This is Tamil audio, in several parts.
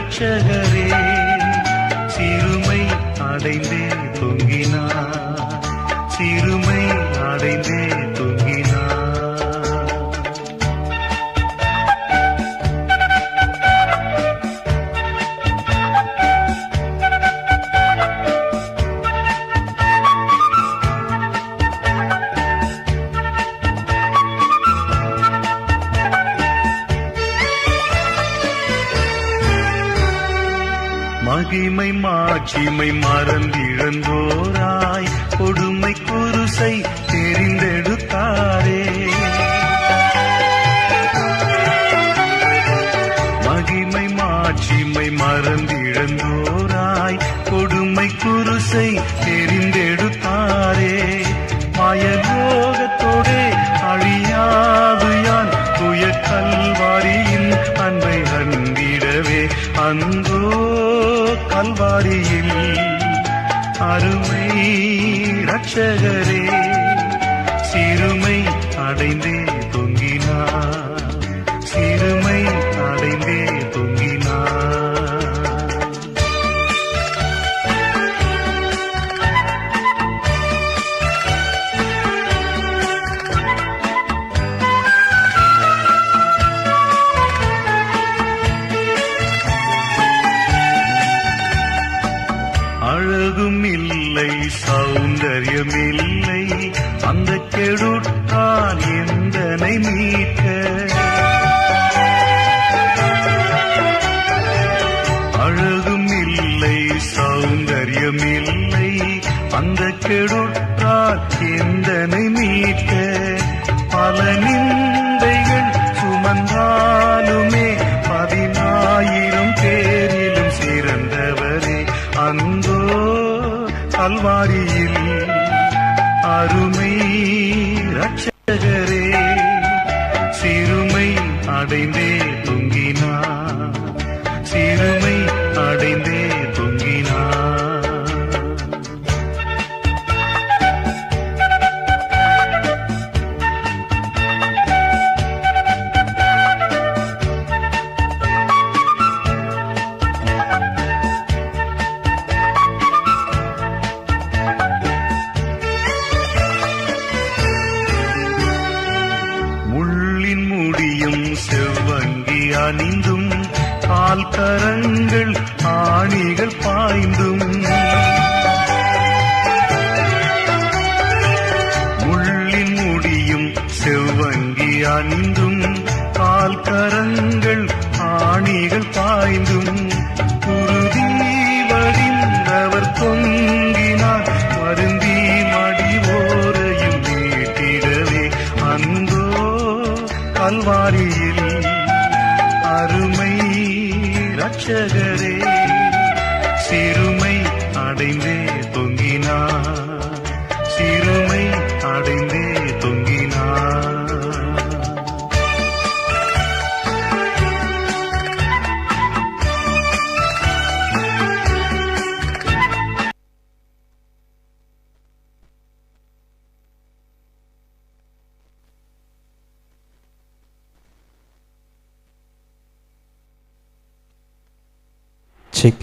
ரட்சகரே சிறுமை அடைந்தே தொங்கினார், சிறுமை அடைந்தே தொங்கினார். மகிமை மாட்சிமை மறந்திழந்தோராய் கொடுமை குருசை தெரிந்தெடுத்தாரே. மகிமை மாட்சிமை மறந்திழந்தோராய் கொடுமை குருசை தெரிந்தெடுத்தாரே. மாயலோகத்தோடே அழியாது யான் துய கல்வாரியின் அன்பை அன்பிடவே அந்தோ கல்வாரியில் அருமை ரட்சகரே சிறுமை அடைந்தே தொங்கினார், சிறுமை அடைந்தே தொங்கினார். அழகும் இல்லை சௌந்தர்யமில்லை அந்த கெடுத்தால் எந்தனை மீட்க. அழகும் இல்லை சௌந்தர்யமில்லை அந்த கெடுத்தால் எந்தனை மீட்க. பல நிந்தைகள் சுமந்தாலுமே 10,000 பேரிலும் சிறந்தவரே அந்தோ கல்வாரியில் அருமை ரட்சகரே சிறுமை அடைந்தே தொங்கினார், சிறுமை அடைந்தே தொங்கினார். செவ்வங்கி அணிந்தும் கால் கரங்கள் ஆணிகள் பாய்ந்தும் முள்ளின் முடியும் செவ்வங்கி அணிந்தும் கால் கரங்கள் ஆணிகள் பாய்ந்தும் குருதி வடிந்தவர் தொங்கினார் வருந்தி மடிவோரையும் மீட்டிடவே அந்தோ கல்வாரியில் அருமை ரட்சகரே சிறுமை அடைந்தே தொங்கினார், சிறுமை அடைந்தே தொங்கினார். Check.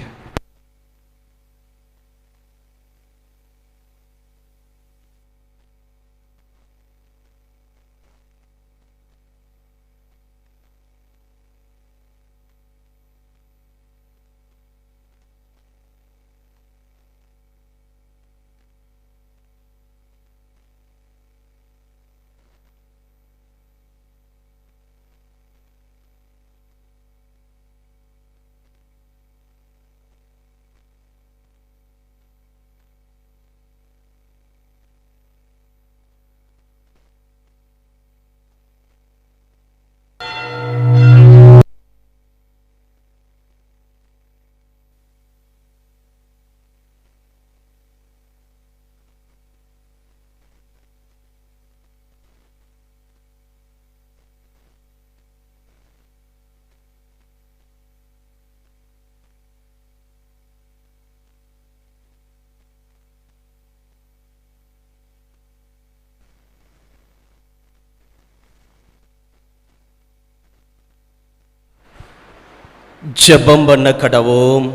ஜெபம் பண்ண கடவோம்.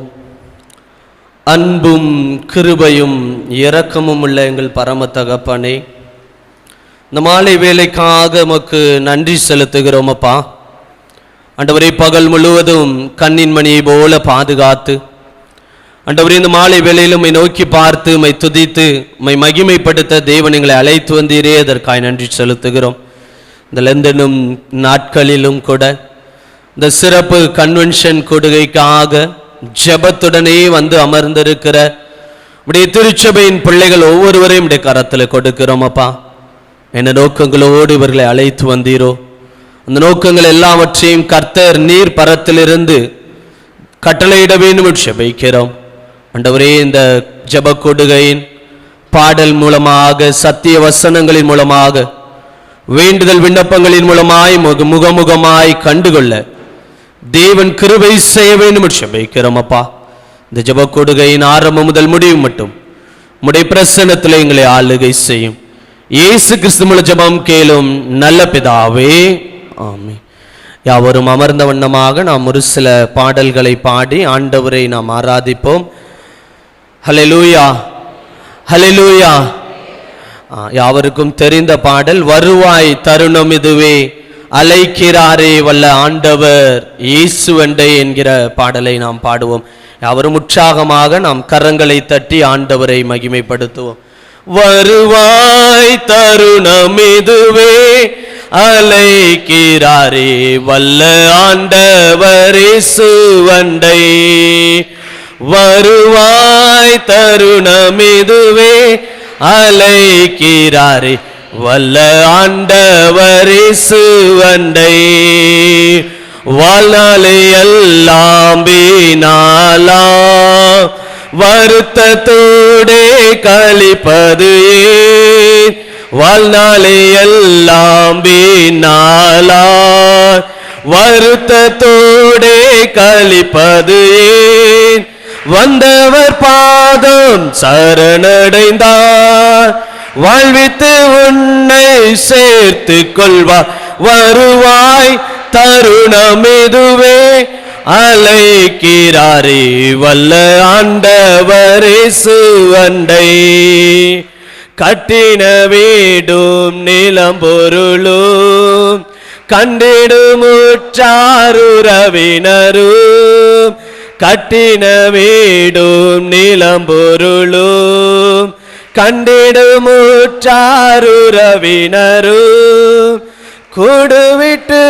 அன்பும் கிருபையும் இரக்கமும் உள்ள எங்கள் பரம தகப்பனே, இந்த மாலை வேலைக்காக உமக்கு நன்றி செலுத்துகிறோம் அப்பா. ஆண்டவரே, பகல் முழுவதும் கண்ணின் மணியை போல பாதுகாத்து ஆண்டவரே இந்த மாலை வேளையிலும் உம்மை நோக்கி பார்த்து உம்மை துதித்து உம்மை மகிமைப்படுத்த தேவன் எங்களை அழைத்து வந்தீரே, அதற்காக நன்றி செலுத்துகிறோம். இந்த லெந்தனும் நாட்களிலும் கூட இந்த சிறப்பு கன்வென்ஷன் கொடுகைக்காக ஜெபத்துடனே வந்து அமர்ந்திருக்கிற உடைய திருச்சபையின் பிள்ளைகள் ஒவ்வொருவரையும் உடைய கரத்தில் கொடுக்கிறோம் அப்பா. என்ன நோக்கங்களோடு இவர்களை அழைத்து வந்தீரோ, அந்த நோக்கங்கள் எல்லாவற்றையும் கர்த்தர் நீர் பரத்திலிருந்து கட்டளையிட வேண்டும் என்று ஜெபிக்கிறோம். ஆண்டவரே, இந்த ஜெப கொடுகையின் பாடல் மூலமாக, சத்திய வசனங்களின் மூலமாக, வேண்டுதல் விண்ணப்பங்களின் மூலமாய் முகமுகமாய் கண்டுகொள்ள தேவன் கிருபை செய்ய வேண்டும் என்று ஜெபிக்கிறோம் அப்பா. இந்த ஜெப கொடுகையின் ஆரம்பம் முதல் முடிவு மட்டும் உம்முடைய பிரசன்னத்தில் எங்களை ஆளுகை செய்யும். இயேசு கிறிஸ்து மூலம் ஜெபம் கேளும் நல்ல பிதாவே, ஆமென். யாவரும் அமர்ந்த வண்ணமாக நாம் ஒரு சில பாடல்களை பாடி ஆண்டவரை நாம் ஆராதிப்போம். ஹல்லேலூயா, ஹல்லேலூயா. யாவருக்கும் தெரிந்த பாடல், வருவாய் தருணம் இதுவே, அழைக்கிறாரே வல்ல ஆண்டவர் இயேசுவண்டை என்கிற பாடலை நாம் பாடுவோம். யாவரும் உற்சாகமாக நாம் கரங்களை தட்டி ஆண்டவரை மகிமைப்படுத்துவோம். வருவாய் தருணம் இதுவே, அழைக்கிறாரே வல்ல ஆண்டவர் இயேசுவண்டை. வருவாய் தருணம் இதுவே, அழைக்கிறாரே வல்ல ஆண்டவர் இயேசுவண்டை. வாழ்நாளை எல்லாம் வீணாலா வருத்தத்தோடே கழிப்பது ஏன்? வாழ்நாளை எல்லாம் வீணாலா வருத்தத்தோடே கழிப்பது ஏன்? வந்தவர் பாதம் சரணடைந்தார், வாழ்வித்து உன்னை சேர்த்து கொள்வார். வருவாய் தருணம் இதுவே, அழைக்கிறாரே வல்ல ஆண்டவர் இயேசுவண்டை. கட்டின வீடும் நிலம் பொருளும் கண்டிடும் உற்றாருறவினரும், கட்டின வீடும் நிலம் பொருளும் கண்டிடும் உற்றாருறவினரும், கூடுவிட்டு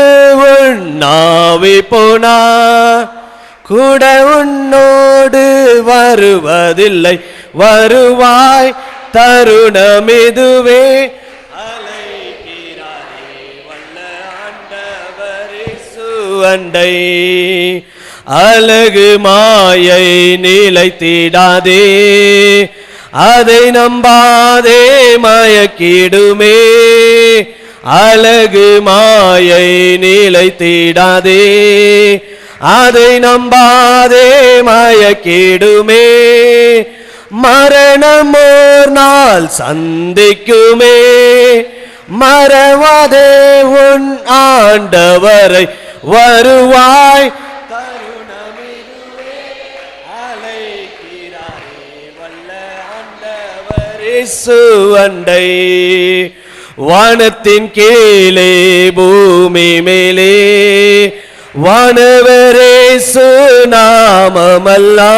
உண்ணாவி போனார், கூட உன்னோடு வருவதில்லை. வருவாய் தருணம் இதுவே, அழைக்கிறாரே வல்ல ஆண்டவர் இயேசுவண்டை. அழகு மாயை நிலைத்திடாதே, அதை நம்பாதே மயக்கிடுமே. அழகு மாயை நிலைத்திடாதே, அதை நம்பாதே மயக்கிடுமே. மரணம் ஓர் நாள் சந்திக்குமே, மறவாதே உன் ஆண்டவரை. வருவாய் தருணம் இதுவே, அழைக்கிறாரே வல்ல ஆண்டவர் இயேசுவண்டை. வானத்தின் கீழே பூமி மேலே வானவர் இயேசு நாமமல்லா.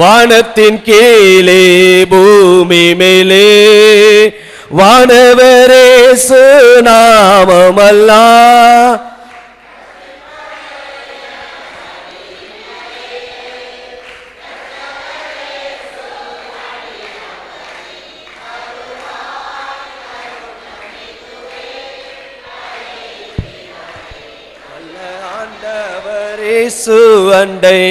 வானத்தின் கீழே பூமி மேலே வானவர் இயேசு நாமமல்லா. இயேசுவண்டை.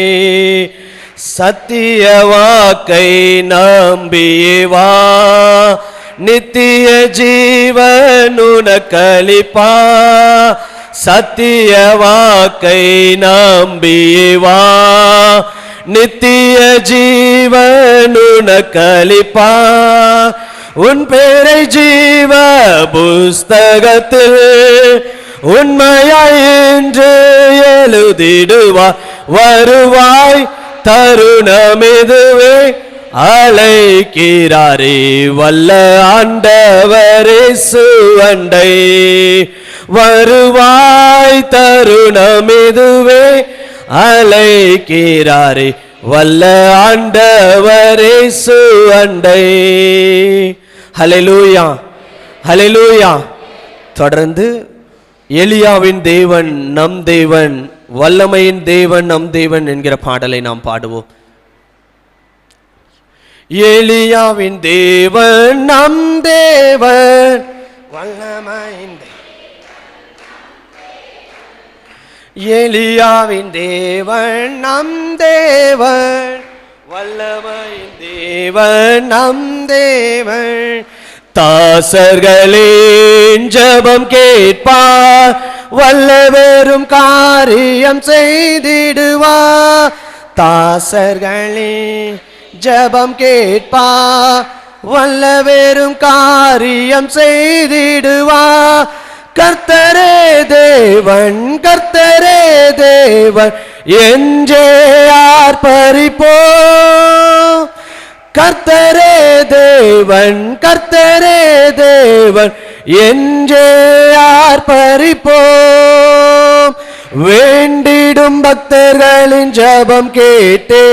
சத்திய வாக்கை நம்பியே வா, நித்திய ஜீவன் உனக்களிப்பா. சத்திய வாக்கை நம்பியே வா, நித்திய ஜீவன் உனக்களிப்பா. உன் பேரை ஜீவ புஸ்தகத்தில் உண்மையாய் என்று எழுதிடுவார். வருவாய் தருணமிதுவே, அழைக்கிறாரே வல்ல ஆண்டவரே சுவண்டை. வருவாய் தருணமிதுவே, அழைக்கிறாரே வல்ல ஆண்டவரே சுவண்டை. ஹல்லேலூயா, ஹல்லேலூயா. தொடர்ந்து எலியாவின் தேவன் நம் தேவன், வல்லமையின் தேவன் நம் தேவன் என்கிற பாடலை நாம் பாடுவோம். எலியாவின் தேவன் நம் தேவன், வல்லமையின் எலியாவின் தேவன் நம் தேவன், வல்லமையின் தேவன் நம் தேவன். தாசர்களின் ஜெபம் கேட்பார், வல்லவரும் காரியம் செய்திடுவார். தாசர்களின் ஜெபம் கேட்பார், வல்லவரும் காரியம் செய்திடுவார். கர்த்தரே தேவன், கர்த்தரே தேவன் என்றே ஆர்ப்பரிப்போம். கர்த்தரே தேவன், கர்த்தரே தேவன் என்றே ஆர்ப்பரிப்போம். வேண்டிடும் பக்தர்களின் ஜெபம் கேட்டே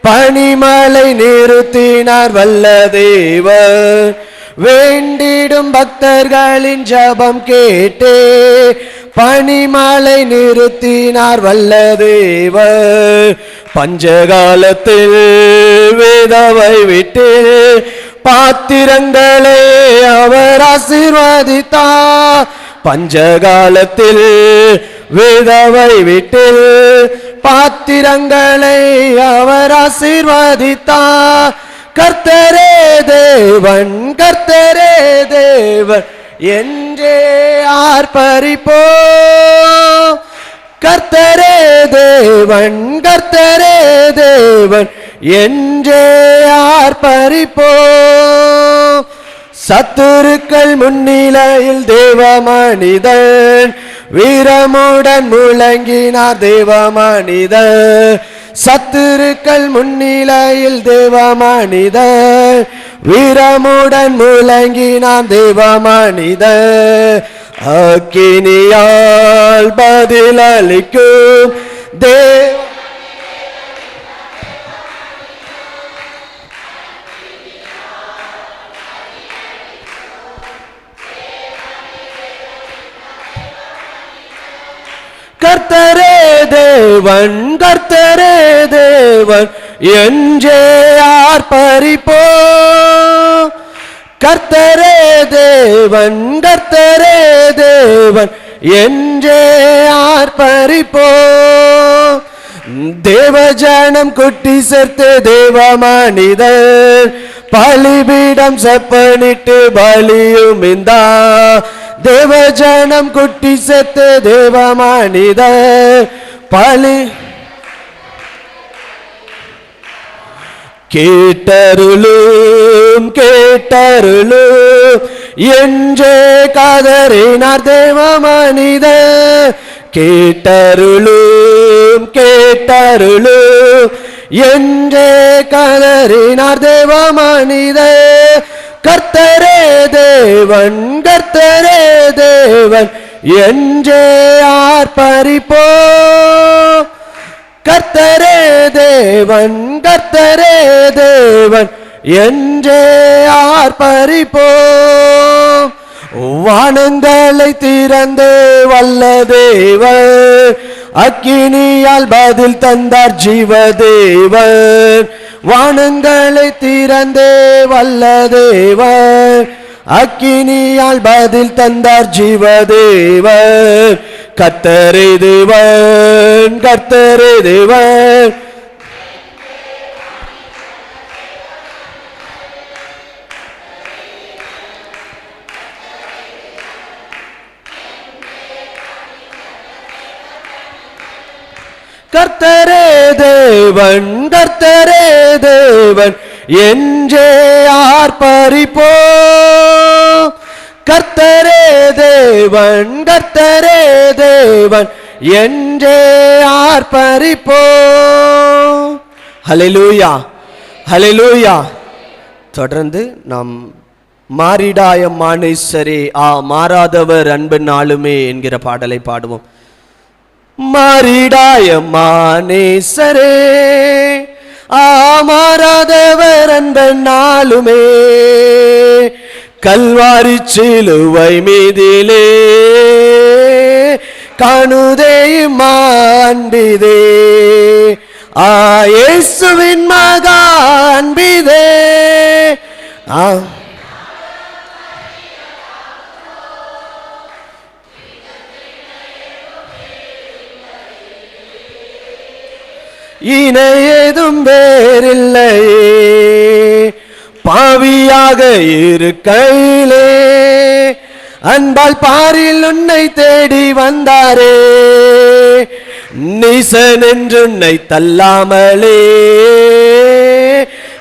பனிமலை நிறுத்தினார் வல்ல தேவன். வேண்டிடும் பக்தர்களின் ஜெபம் கேட்டே பனிமலை நிறுத்தினார் வல்ல தேவன். பஞ்சகாலத்தில் வேதவை விட்டு பாத்திரங்களை அவர் ஆசீர்வதித்தார். பஞ்சகாலத்தில் வேதவை விட்டு பாத்திரங்களை அவர் ஆசீர்வதித்தார். கர்த்தரே தேவன், கர்த்தரே தேவன் என்றே ஆர்ப்பரிப்போம். கர்த்தரே தேவன், கர்த்தரே தேவன் என்றே ஆர்ப்பரிப்போம். சத்துருக்கள் முன்னிலையில் தேவ மனிதன் வீரமுடன் முழங்கினார் தேவ மனிதன். சத்துருக்கள் முன்னிலையில் தேவ மனிதன் வீரமுடன் முழங்கினான் தேவ மனிதன். அக்கினியால் பதிலளிக்கும் தேவ கர்த்தரே தேவன், கர்த்தரே தேவன் என்றே ஆர்ப்பரிப்போம். கர்த்தரே தேவன், கர்த்தரே தேவன் என்றே ஆர்ப்பரிப்போம். தேவஜனம் குட்டி சேர்த்து தேவ மனிதன் பலிபீடம் செப்பனிட்டு பலியும் இந்தா. தேவஜனம் குட்டி சேர்த்து தேவ மனிதன் பலி கேட்டருளும் கேட்டருளும் என்றே கதறினார் தேவ மனிதன். கேட்டருளும் கேட்டருளும் என்றே கதறினார் தேவ மனிதன். கர்த்தரே தேவன், கர்த்தரே தேவன் என்றே ஆர்ப்பரிப்போம். கர்த்தரே தேவன், கர்த்தரே தேவன் என்றே ஆர்ப்பரிப்போம். வானங்களை திறந்தே வல்ல தேவன் அக்கினியால் பதில் தந்தார் ஜீவ தேவன். வானங்களை திறந்தே வல்ல தேவன் அக்கினியால் பதில் தந்தார் ஜீவ தேவன். கர்த்தரே தேவன், கர்த்தரே தேவன் கர்த்தரே தேவன், கர்த்தரே தேவன் என்றே ஆர்ப்பரிப்போம். கர்த்தரே தேவன், கர்த்தரே தேவன் என்றே ஆர்ப்பரிப்போம். ஹல்லேலூயா, ஹல்லேலூயா. தொடர்ந்து நாம் மாறிடாய மானேஸ்வரே மாறாதவர் அன்பு நாளுமே என்கிற பாடலை பாடுவோம். மாறிடாய மானேஸ்வரே மாறாதவர் அன்பு நாளுமே, கல்வாரி சிலுவை மீதிலே காணுதே மாண்பிதே, இயேசுவின் மகா அன்பிதே. இணையேதும் வேறில்லையே, பாவியாக இருக்கையிலே அன்பால் பாரில் உன்னை தேடி வந்தாரே, நீசன் என்று உன்னை தள்ளாமலே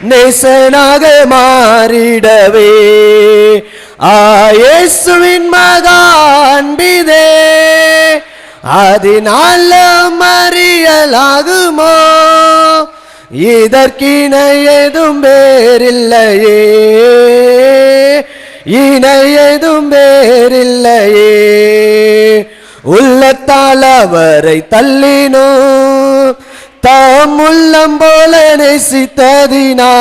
நேசனாக மாறிடவே, இயேசுவின் மகா அன்பிதே, அதனால அறியலாகுமோ, இதற்கிணை ஏதும் வேறில்லையே, இணை ஏதும் வேறில்லையே. உள்ளத்தால் அவரை தள்ளினோ, தாம் உள்ளம் போல நேசித்ததினா,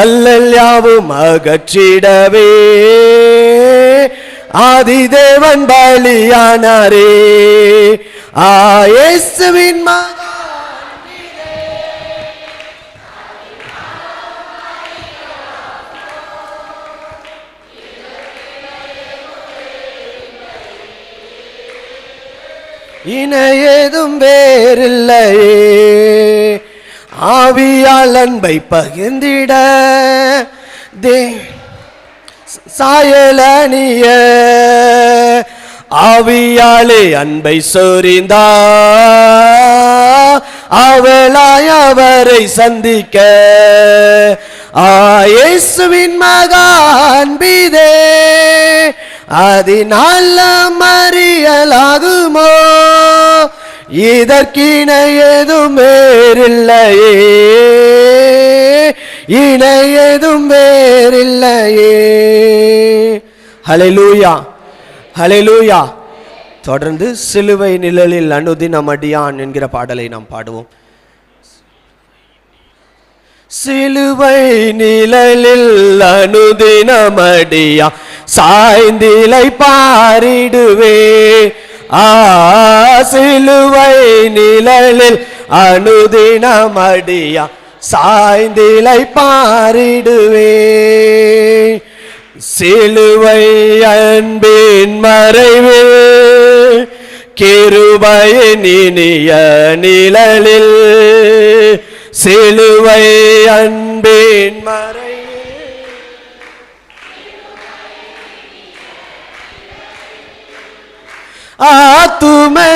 அல்லல் யாவும் அகற்றிடவே ஆதிதேவன் பலியானாரே, இயேசுவின் மகா இணையேதும் வேறில்லையே. ஆவியால் அன்பை பகிர்ந்திட சாயலனிய, ஆவியாலே அன்பை சொரிந்தா அவளாய் அவரை சந்திக்க, இயேசுவின் மகா அன்பிதே, அதனால் அறியலாகுமோ, இதற்கிணை ஏதும் வேறில்லையே, இணை ஏதும் வேறில்லையே. ஹல்லேலூயா, ஹல்லேலூயா. தொடர்ந்து சிலுவை நிழலில் அனுதினம் அடியான் என்கிற பாடலை நாம் பாடுவோம். சிலுவை நிழலில் அனுதினம் அடியான் சாய்ந்திலை பாரிடுவே, சிலுவை நிழலில் அனுதினம் அடியான் சாய்ந்திலை பாரிடுவே, சிலுவை அன்பின் மறைவில் கிருபையின் இனிய நிழலில், சிலுவை அன்பின் மறைவில்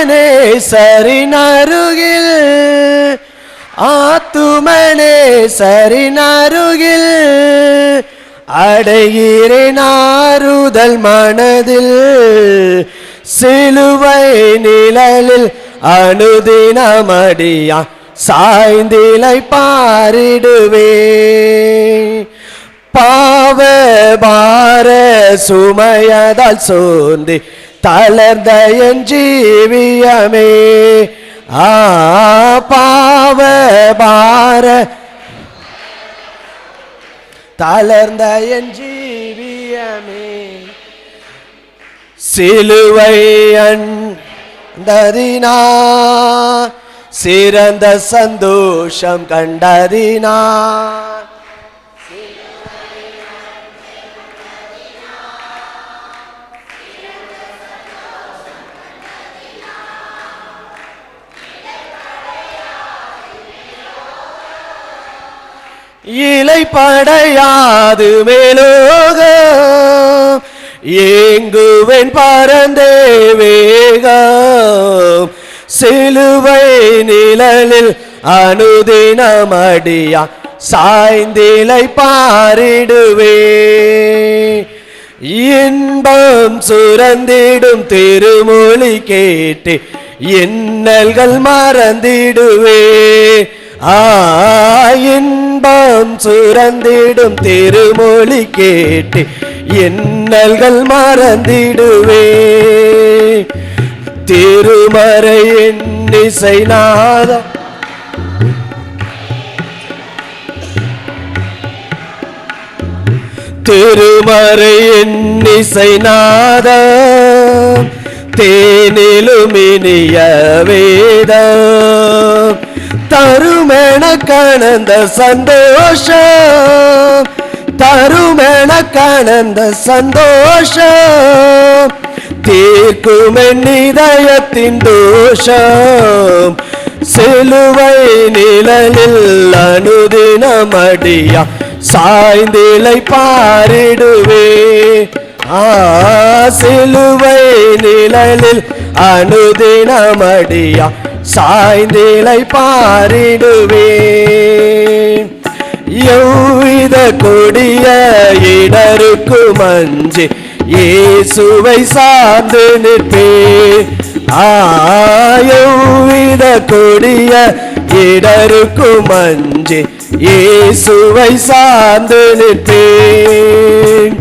ஆத்துமனேசரின் அருகில், ஆத்துமனேசரின் அருகில் அடைகிறேன் ஆறுதல் மனதில், சிலுவை நிழலில் அனுதினம் அடியான் சாய்ந்திலை பாரிடுவே, பாவ பார சுமையதால் சோர்ந்து தளர்ந்த என் ஜீவியமே, பாவ பார தளர்ந்த என் ஜீவியமே, சிலுவை அந்ததினா சிறந்த சந்தோஷம் கண்டதினா, இலைப்படையாது மேலோகம் ஏங்குவேன் பரந்தே வேகம், சிலுவை நிழலில் அனுதினம் அடியான் சாய்ந்திலை பாரிடுவே, இன்பம் சுரந்திடும் திருமொழி கேட்டு இன்னல்கள் மறந்திடுவே. இன்பம் சுரந்திடும் திருமொழி கேட்டு இன்னல்கள் மறந்திடுவே. திருமறை இன்னிசை நாதம் திருமறை இன்னிசை நாதம் தேனிலும் இனிய வேதம் தருமென கணந்த சந்தோஷம் தருமென கணந்த சந்தோஷம் தீர்க்குமென் இதயத்தின் தோஷம் சிலுவை நிழலில் அனுதினமடியா சாய்ந்திலை பாரிடுவே. சிலுவை நிழலில் அனுதினமடியா சாய்ந்திலை பாரிடுவே. எவ்வித கொடிய இடருக்கு மஞ்சி இயேசுவை சார்ந்து நிற்பே. எவ்வித கொடிய இடருக்கு மஞ்சி இயேசுவை சார்ந்து நிற்பேன்.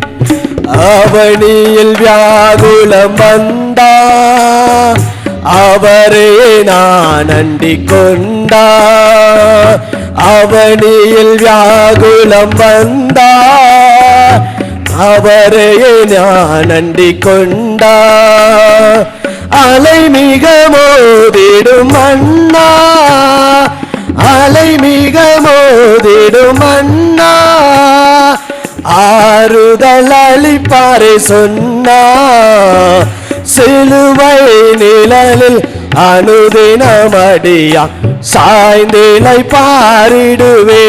அவனியில் வியாகுலம் வந்தா அவரே நான் அண்டிக் கொண்டா. அவனியில் வியாகுலம் வந்தா அவரே நான் அண்டிக் கொண்டா. அலை மிக மோதிடும் அண்ணா அலை மிக மோதிடும் அண்ணா ஆறுதல் அளிப்பாரே சொன்னா. சிலுவை நிழலில் அனுதினமடியா சாய்ந்திலை பாரிடுவே.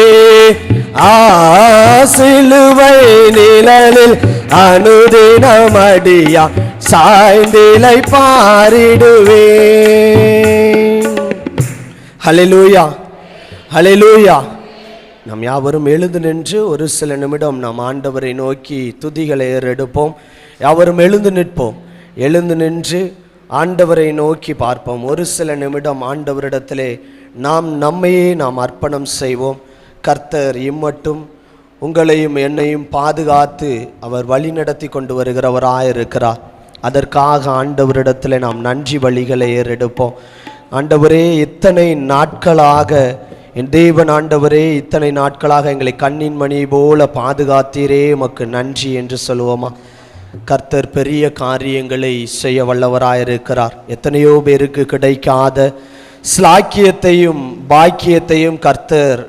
சிலுவை நிழலில் அனுதினமடியா சாய்ந்திலை பாரிடுவே. ஹல்லேலூயா ஹல்லேலூயா. நாம் யாவரும் எழுந்து நின்று ஒரு சில நிமிடம் நாம் ஆண்டவரை நோக்கி துதிகளை ஏறெடுப்போம். யாவரும் எழுந்து நிற்போம். எழுந்து நின்று ஆண்டவரை நோக்கி பார்ப்போம். ஒரு சில நிமிடம் ஆண்டவரிடத்திலே நம்மையே நாம் அர்ப்பணம் செய்வோம். கர்த்தர் இம்மட்டும் உங்களையும் என்னையும் பாதுகாத்து அவர் வழி நடத்தி கொண்டு வருகிறவராயிருக்கிறார். அதற்காக ஆண்டவரிடத்தில் நாம் நன்றி வழிகளை ஏறெடுப்போம். ஆண்டவரே, இத்தனை நாட்களாக என் தேவன் ஆண்டவரே, இத்தனை நாட்களாக எங்களை கண்ணின் மணி போல பாதுகாத்தீரே, உமக்கு நன்றி என்று சொல்லுவோமா? கர்த்தர் பெரிய காரியங்களை செய்ய வல்லவராயிருக்கிறார். எத்தனையோ பேருக்கு கிடைக்காத ஸ்லாக்கியத்தையும் பாக்கியத்தையும் கர்த்தர்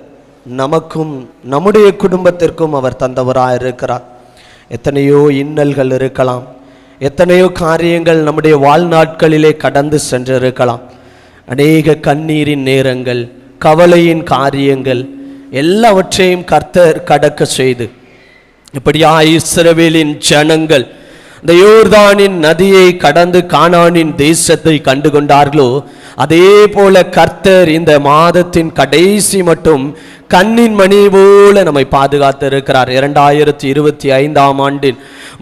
நமக்கும் நம்முடைய குடும்பத்திற்கும் அவர் தந்தவராயிருக்கிறார். எத்தனையோ இன்னல்கள் இருக்கலாம், எத்தனையோ காரியங்கள் நம்முடைய வாழ்நாட்களிலே கடந்து சென்றிருக்கலாம். அநேக கண்ணீரின் நேரங்கள், கவலையின் காரியங்கள் எல்லாவற்றையும் கர்த்தர் கடக்க செய்து இப்படியா இஸ்ரவேலின் ஜனங்கள் இந்த யோர்தானின் நதியை கடந்து கானானின் தேசத்தை கண்டு கொண்டார்களோ, அதே போல கர்த்தர் இந்த மாதத்தின் கடைசி மட்டும் கண்ணின் மணி போல நம்மை பாதுகாத்து இருக்கிறார். 2025ஆம் ஆண்டின்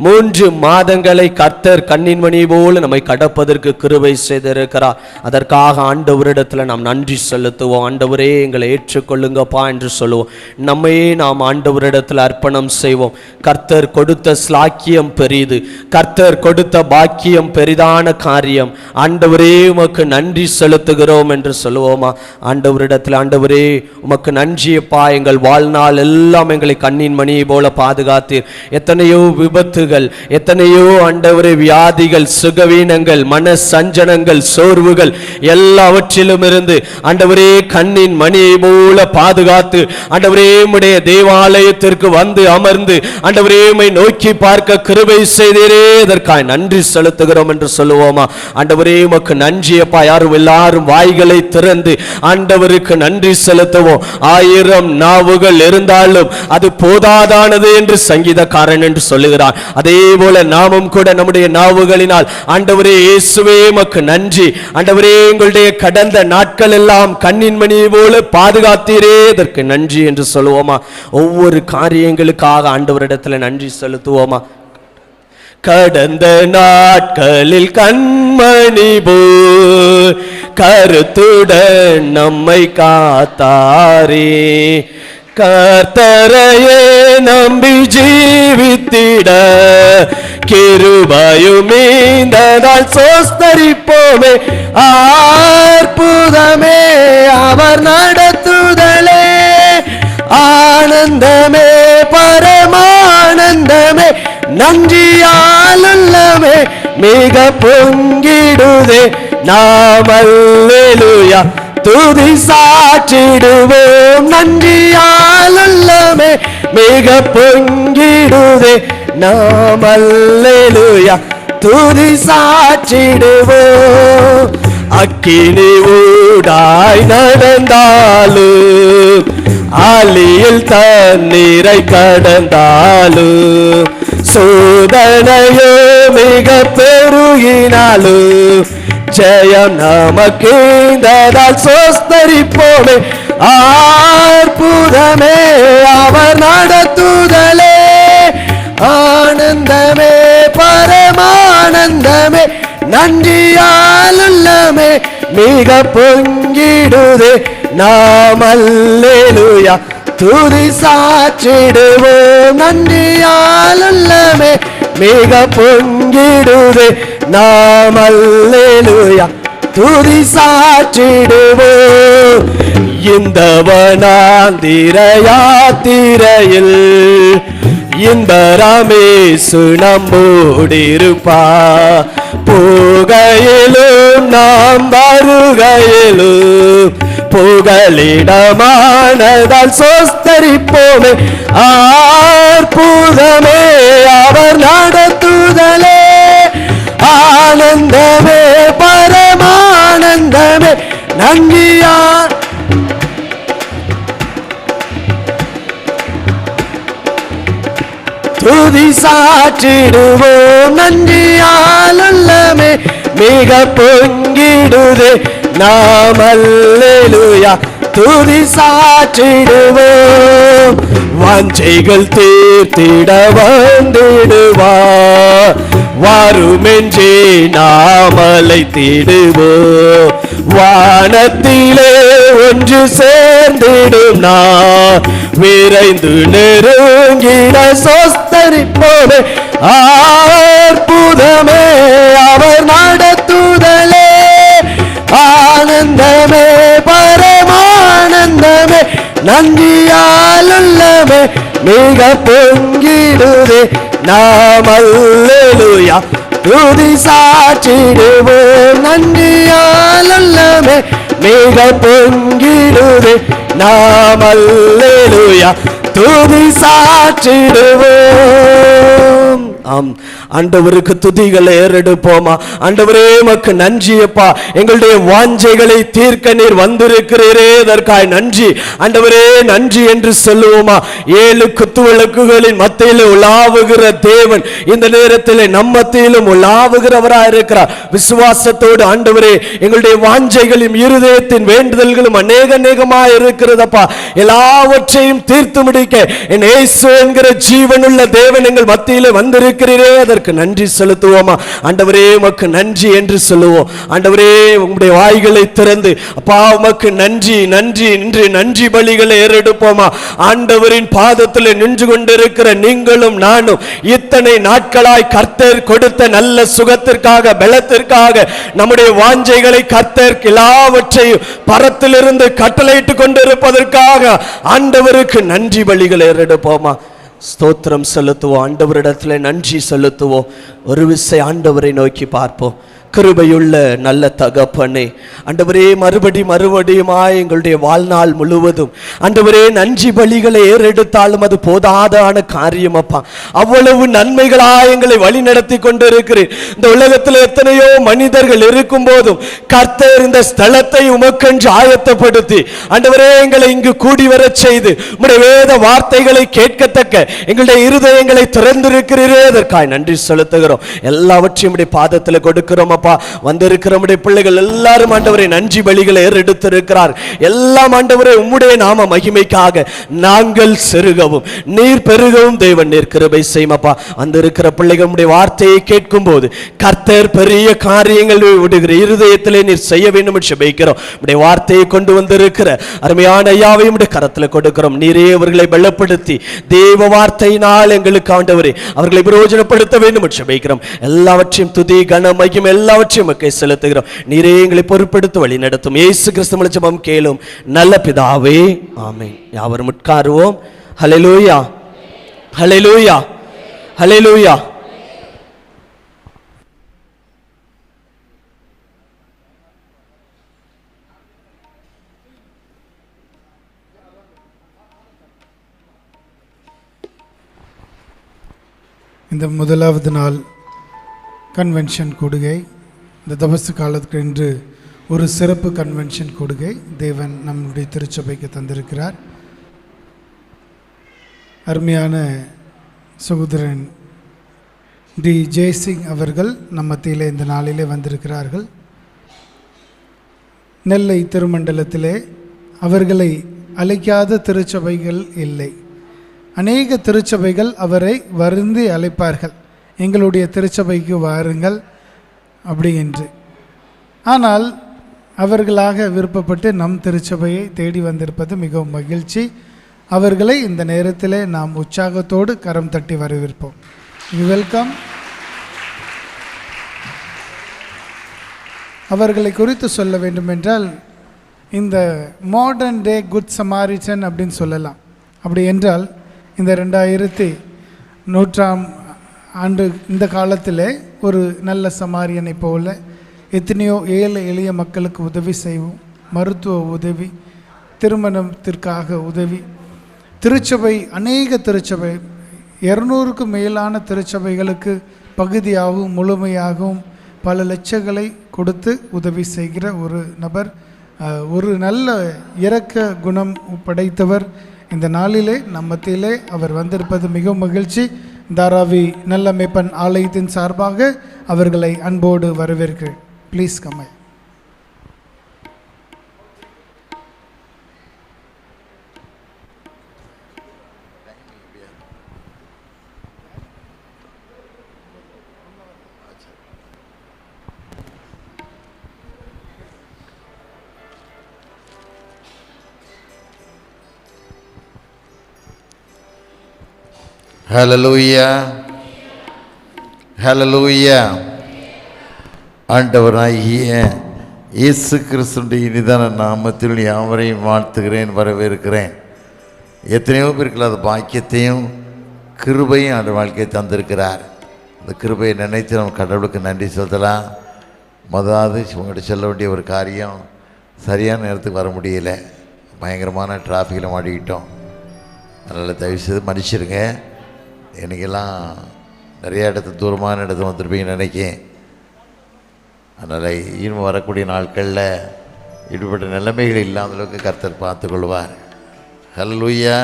3 மாதங்களை கர்த்தர் கண்ணின் மணி போல நம்மை கடப்பதற்கு கிருபை செய்திருக்கிறார். அதற்காக ஆண்டவரிடத்தில் நாம் நன்றி செலுத்துவோம். ஆண்டவரே, எங்களை ஏற்றுக்கொள்ளுங்கப்பா என்று சொல்லுவோம். நம்மையே நாம் ஆண்டவரிடத்தில் அர்ப்பணம் செய்வோம். கர்த்தர் கொடுத்த ஸ்லாக்கியம் பெரிது, கர்த்தர் கொடுத்த பாக்கியம் பெரிதான காரியம். ஆண்டவரே, உமக்கு நன்றி செலுத்துகிறோம் என்று சொல்லுவோமா? ஆண்டவரிடத்தில், ஆண்டவரே உமக்கு நன்றியப்பா, எங்கள் வாழ்நாள் எல்லாம் எங்களை கண்ணின் மணியை போல பாதுகாத்தீர். எத்தனையோ விபத்துகள், எத்தனையோ ஆண்டவரே வியாதிகள், சுகவீனங்கள், மன சஞ்சனங்கள், சோர்வுகள் எல்லாவற்றிலும் இருந்து ஆண்டவரே கண்ணின் மணியை போல பாதுகாத்து ஆண்டவரே உம்முடைய தேவாலயத்திற்கு வந்து அமர்ந்து ஆண்டவரே உம்மை நோக்கி பார்க்க கிருபை செய்தீரே, அதற்காக நன்றி செலுத்துகிறோம் என்று சொல்லுவோமா? ஆண்டவரே உமக்கு நன்றியப்பா. யாரும் எல்லாரும் வாய்களை திறந்து ஆண்டவருக்கு நன்றி செலுத்துவோம். 1000 நாவுகள் இருந்தாலும் அது போதாதானது என்று சங்கீதக்காரன் என்று சொல்லுகிறான். அதே போல நாமும் கூட நம்முடைய நாவுகளினால் ஆண்டவரே இயேசுவே உமக்கு நன்றி, ஆண்டவரே எங்களுடைய கடந்த நாட்கள் எல்லாம் கண்ணின் மணியை போல பாதுகாத்தீரே, அதற்கு நன்றி என்று சொல்லுவோமா? ஒவ்வொரு காரியங்களுக்காக ஆண்டவரிடத்தில் நன்றி செலுத்துவோமா? கடந்த நாட்களில் கண்மணி போல் கருத்துடன் நம்மை காத்தாரே. கர்த்தரையே நம்பி ஜீவித்திட கிருபையும் மீந்ததால் சோஸ்தரிப்போமே. அற்புதமே அவர் நடத்துதலே, ஆனந்தமே பரமானந்தமே, நன்றியாலுள்ளமே மிக பொங்கிடுதே. நாம் அல்லேலூயா துதி சாற்றிடுவோம். நன்றியாலுள்ளமே மிக பொங்கிடுதே. நாம் அல்லேலூயா துதி சாற்றிடுவோம். அக்கினி ஊடாய் நடந்தாலும், ஆலியில் தண்ணீரை கடந்தாலும், சோதனையோ மிக பெருகினாலும், ஜெயம் நமக்கேந்ததால் சோஸ்தரிப்போமே. அற்புதமே அவர் நடத்துதலே, ஆனந்தமே பரமானந்தமே, நன்றியாலுள்ளமே மிக பொங்கிடுதே. நாம் அல்லேலூயா துதி சாற்றிடுவோம். நன்றியாலுள்ளமே மிக பொங்கிடுதே. நாம் அல்லேலூயா துதி சாற்றிடுவோம். இந்த வனாந்திர யாத்திரையில் இன்பராமேசு நம்மோடிருப்பா. போகையிலும் நாம் வருகையிலும் புகலிடமானதால் சோஸ்தரிப்போமே. அற்புதமே அவர் நடத்துதலே, ஆனந்தமே பரமானந்தமே, நன்றியா துதி சாற்றிடுவோம். நன்றியாலுள்ளமே மிக பொங்கிடுதே. நாம் அல்லேலூயா துதி சாற்றிடுவோம். வாஞ்சைகள் தீர்த்திட வந்திடுவார், வாருமென்றே நாம் அழைத்திடுவோம். வானத்திலே ஒன்று சேர்ந்திடும் நான் விரைந்து நெருங்கின சோஸ்தரிப்போமே. அற்புதமே அவர் நடத்துதலே, ஆனந்தமே பரமானந்தமே, நன்றியாலுள்ளமே மிக பொங்கிடுதே. நாம் அல்லேலூயா துதி சாற்றிடுவோம். நன்றியாலுள்ளமே மிக பொங்கிடுதே. நாம் அல்லேலூயா துதி சாற்றிடுவோம். ஆம், ஆண்டவருக்கு துதிகளை ஏறெடுப்போமா. ஆண்டவரே உமக்கு நன்றியப்பா, எங்களுடைய வாஞ்சைகளை தீர்க்க நீர் வந்திருக்கிறீரே, அதற்காய் நன்றி. ஆண்டவரே நன்றி என்று சொல்லுவோமா. 7 குத்துவிளக்குகளின் மத்தியில் உலாவுகிற தேவன் இந்த நேரத்தில் நம் மத்தியிலும் உலாவுகிறவராய் இருக்கிறார். விசுவாசத்தோடு ஆண்டவரே எங்களுடைய வாஞ்சைகளும் இருதயத்தின் வேண்டுதல்களும் அநேகமாய் இருக்கிறதப்பா. எல்லாவற்றையும் தீர்த்து முடிக்க என் இயேசு என்கிற ஜீவனுள்ள தேவன் எங்கள் மத்தியிலே வந்திருக்கிறீரே, அதற்கு நன்றி செலுத்துவோமா. ஆண்டவரே உமக்கு நன்றி என்று சொல்லுவோம். ஆண்டவரே உங்களுடைய வாய்களை திறந்து அப்பா உமக்கு நன்றி நன்றி என்று நன்றி பலிகளை ஏறெடுப்போமா. ஆண்டவரின் பாதத்தில் நின்று கொண்டிருக்கிற நீங்களும் நானும் இத்தனை நாட்களாய் கர்த்தர் கொடுத்த நல்ல சுகத்திற்காக, பலத்திற்காக, நம்முடைய வாஞ்சைகளை கர்த்தர் எல்லாவற்றையும் பரத்திலிருந்து கட்டளையிட்டு கொண்டிருப்பதற்காக ஆண்டவருக்கு நன்றி பலிகளை ஏறெடுப்போமா. ஸ்தோத்திரம் செலுத்துவோம். ஆண்டவரிடத்துல நன்றி செலுத்துவோம். ஒரு விசை ஆண்டவரை நோக்கி பார்ப்போம். கிருபையுள்ள நல்ல தகப்பனே, ஆண்டவரே மறுபடியுமாய் எங்களுடைய வாழ்நாள் முழுவதும் ஆண்டவரே நன்றி பலிகளை ஏறெடுத்தாலும் அது போதாதான காரியம் அப்பா. அவ்வளவு நன்மைகளாய் எங்களை வழி நடத்தி கொண்டிருக்கிறேன். இந்த உலகத்தில் எத்தனையோ மனிதர்கள் இருக்கும் போதும் கர்த்தர் இந்த ஸ்தலத்தை உமக்கென்று ஆயத்தப்படுத்தி ஆண்டவரே எங்களை இங்கு கூடி வரச் செய்து உம்முடைய வேத வார்த்தைகளை கேட்கத்தக்க எங்களுடைய இருதயங்களை திறந்திருக்கிறீரே, அதற்காய் நன்றி செலுத்துகிறோம். எல்லாவற்றையும் உம்முடைய பாதத்தில் கொடுக்கிறோம். அப்பா. வந்திருக்கிற நம்முடைய பிள்ளைகள் எல்லாரும் ஆண்டவரே நன்றி பலிகளை ஏறெடுத்திருக்கிறார். எல்லாம் ஆண்டவரே உம்முடைய நாம மகிமைக்காக நாங்கள் செருகவும் நீர் பெருகவும் தேவன் நீர் கிருபை செய்யும் அப்பா. வந்திருக்கிற பிள்ளைகள் உம்முடைய வார்த்தையை கேட்கும் போது கர்த்தர் பெரிய காரியங்கள் விடுகிற இருதயத்திலே நீர் செய்ய வேண்டும் என்று ஜெபிக்கிறோம். உம்முடைய வார்த்தையை கொண்டு வந்திருக்கிற அருமையான ஐயாவை உம்முடைய கரத்தில் கொடுக்கிறோம். நீரே அவர்களை பலப்படுத்தி தேவ வார்த்தையினால் எங்களுக்கு ஆண்டவரே அவர்களை பிரயோஜனப்படுத்த வேண்டும் என்று ஜெபிக்கிறோம். எல்லாவற்றையும் துதி கன மகிமை எல்லாவற்றையும் மக்கை செலுத்துகிறோம். நீரே எங்களை பொறுப்படுத்த வழி நடத்தும். இயேசு கிறிஸ்து ஜெபம் கேளும் நல்ல பிதாவே, ஆமென். யாவரும் உட்காருவோம். ஹல்லேலூயா, ஹல்லேலூயா, ஹல்லேலூயா. இந்த முதலாவது நாள் கன்வென்ஷன் கூடுகை, இந்த தபசு காலத்துக்கு என்று ஒரு சிறப்பு கன்வென்ஷன் கூடுகை தேவன் நம்முடைய திருச்சபைக்கு தந்திருக்கிறார். அருமையான சகோதரன் டி ஜெய்சிங் அவர்கள் நம்ம மத்தியிலே இந்த நாளிலே வந்திருக்கிறார்கள். நெல்லை திருமண்டலத்திலே அவர்களை அழைக்காத திருச்சபைகள் இல்லை. அநேக திருச்சபைகள் அவரை வருந்தி அழைப்பார்கள், எங்களுடைய திருச்சபைக்கு வாருங்கள் அப்படி என்று. ஆனால் அவர்களாக விருப்பப்பட்டு நம் திருச்சபையை தேடி வந்திருப்பது மிகவும் மகிழ்ச்சி. அவர்களை இந்த நேரத்தில் நாம் உற்சாகத்தோடு கரம் தட்டி வரவேற்போம். வெல்கம். அவர்களை குறித்து சொல்ல வேண்டுமென்றால் இந்த மாடர்ன் டே குட் சமாரிட்டன் அப்படின்னு சொல்லலாம். அப்படி என்றால் இந்த 2100ஆம் ஆண்டு இந்த காலத்தில் ஒரு நல்ல சமாரியனை போல எத்தனையோ ஏழை எளிய மக்களுக்கு உதவி செய்வோம். மருத்துவ உதவி, திருமணத்திற்காக உதவி, திருச்சபை அநேக திருச்சபை 200க்கும் மேலான திருச்சபைகளுக்கு பகுதியாகவும் முழுமையாகவும் பல லட்சங்களை கொடுத்து உதவி செய்கிற ஒரு நபர், ஒரு நல்ல இரக்க குணம் படைத்தவர். இந்த நாளிலே நம்மத்திலே அவர் வந்திருப்பது மிகவும் மகிழ்ச்சி. தாராவி நல்ல மேப்பன் ஆலயத்தின் சார்பாக அவர்களை அன்போடு வரவேற்கிறேன். Please come. Hallelujah, hallelujah. ஆண்டவராகிய இயேசு கிறிஸ்துவின் இனிதான நாமத்தில் யாவரையும் வாழ்த்துகிறேன், வரவேற்கிறேன். எத்தனையோ பேருக்கு அது பாக்கியத்தையும் கிருபையும் ஆண்டு வாழ்க்கையை தந்திருக்கிறார். அந்த கிருபையை நினைத்து நம்ம கடவுளுக்கு நன்றி செலுத்தலாம். முதலாவது உங்கள்கிட்ட சொல்ல வேண்டிய ஒரு காரியம், சரியான நேரத்துக்கு வர முடியலை, பயங்கரமான டிராஃபிக்கில் மாட்டிக்கிட்டோம். அதனால் தயவுசெய்து மன்னிச்சிருங்க. இன்றைக்கெல்லாம் நிறையா தூரமான இடத்துல வந்துருப்பீங்கன்னு நினைக்கிறேன். அதனால் இன்னும் வரக்கூடிய நாட்களில் இப்படிப்பட்ட நிலைமைகள் இல்லாத அளவுக்கு கர்த்தர் பார்த்து கொள்வார். ஹல்லேலூயா.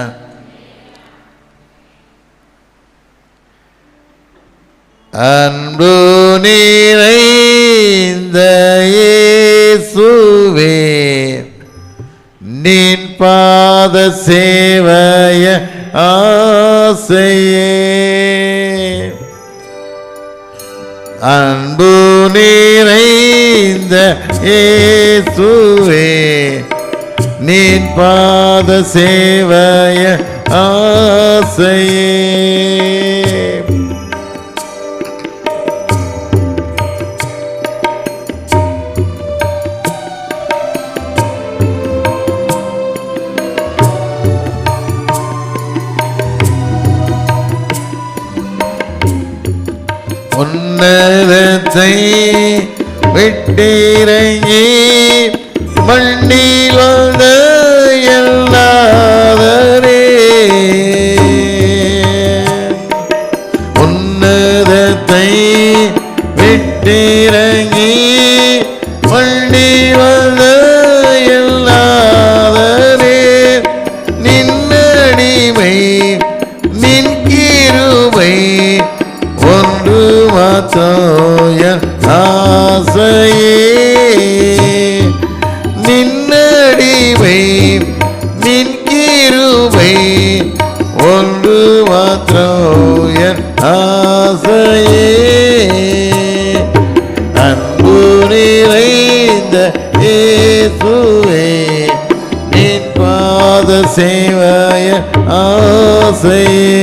அன்பு நிறைந்த இயேசுவே, நின் பாத சேவைய ஆசையே, அன்பு நிறைந்த இயேசுவே, நின் பாத சேவைய ஆசையே. உன்னதத்தை விட்டிறங்கி மண்ணில் வந்த எல்லாதரே, உன்னதத்தை விட்டிறங்கி மண்ணில் வந்த எல்லாதரே, நின்னடிமை நின் கிருபை ஒன்று மாத்தோய ஆசை வடிவை நின் கிருபை ஒன்று மாத்திரம் என் ஆசையே. அன்பு நிறைந்த இயேசுவே நின் பாத சேவைய ஆசையே.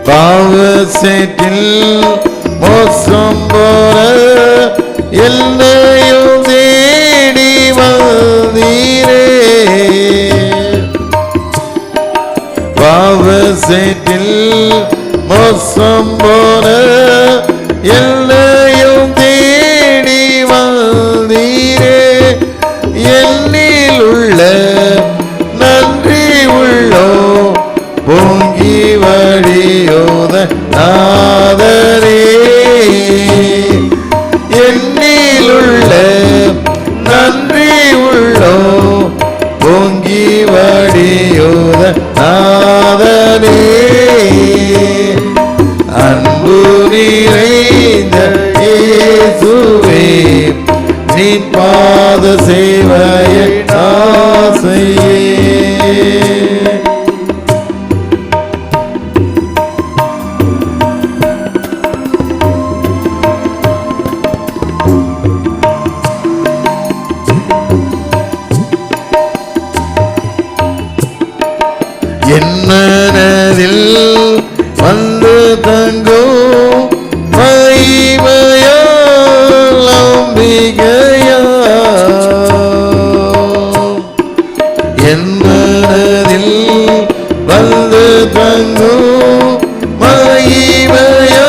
பாவசேற்றில் மோசம் போல என்னையும் தேடி வந்தீரே. பாவசேற்றில் மோசம் போல என்னையும் தேடி வந்தீரே. என்னில் உள்ள நன்றி உள்ளோ பொங்கி வழியோத நாதரே. என்னிலுள்ள நன்றி உள்ளோ பொங்கி வழியோத நாதரே. அன்பு நிறைந்த இயேசுவே நின் பாத சேவைய ஆசையே. என்னதில் வந்து தங்கும் மகிமையால் அம்பிகையால். என்னதில் வந்து தங்கும் மகிமையால்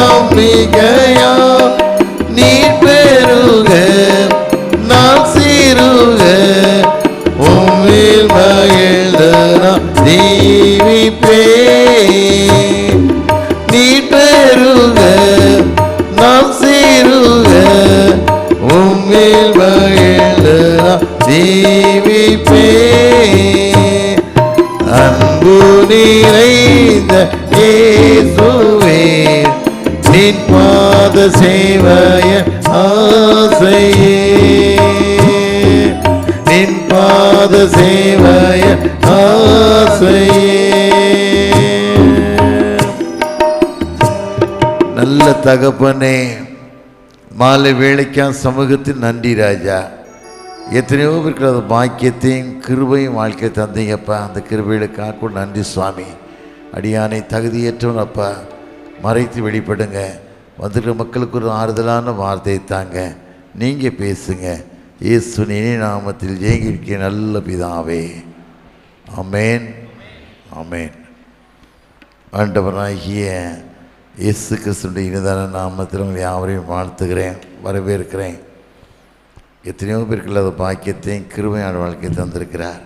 அம்பிகையால். நீ பெருக நான் சிறுக உம்மில் மகிழ்ந்து தீவிப்பே. நீ பெருக நாம் சிறுக உம்மில் மகிழ்ந்து தீவிப்பே. அன்பு நிறைந்த இயேசுவே நின் பாத சேவைய ஆசையே. நின் பாத சேவைய ஆசையே. நல்ல தகப்பனே, மாலை வேளைக்கா சமூகத்தில் நன்றி ராஜா. எத்தனையோ இருக்கிற அந்த பாக்கியத்தையும் கிருபையும் வாழ்க்கை தந்தீங்கப்பா. அந்த கிருபைகளுக்காக கூட நன்றி சுவாமி. அடியானை தகுதியற்றவன் அப்பா, மறைத்து வெளிப்படுங்க. வந்துட்டு மக்களுக்கு ஒரு ஆறுதலான வார்த்தையை தாங்க. நீங்கள் பேசுங்க. இயேசுவின் இனிய நாமத்தில் ஜெயிக்க நல்ல பிதாவே, ஆமென், ஆமென். ஆண்டவராகிய இயேசு கிறிஸ்துவின் இனிதான நாமத்தில் உங்கள் யாவரையும் வாழ்த்துகிறேன், வரவேற்கிறேன். எத்தனையோ பேருக்கு இல்லாத பாக்கியத்தையும் கிருபையான வாழ்க்கையை தந்திருக்கிறார்.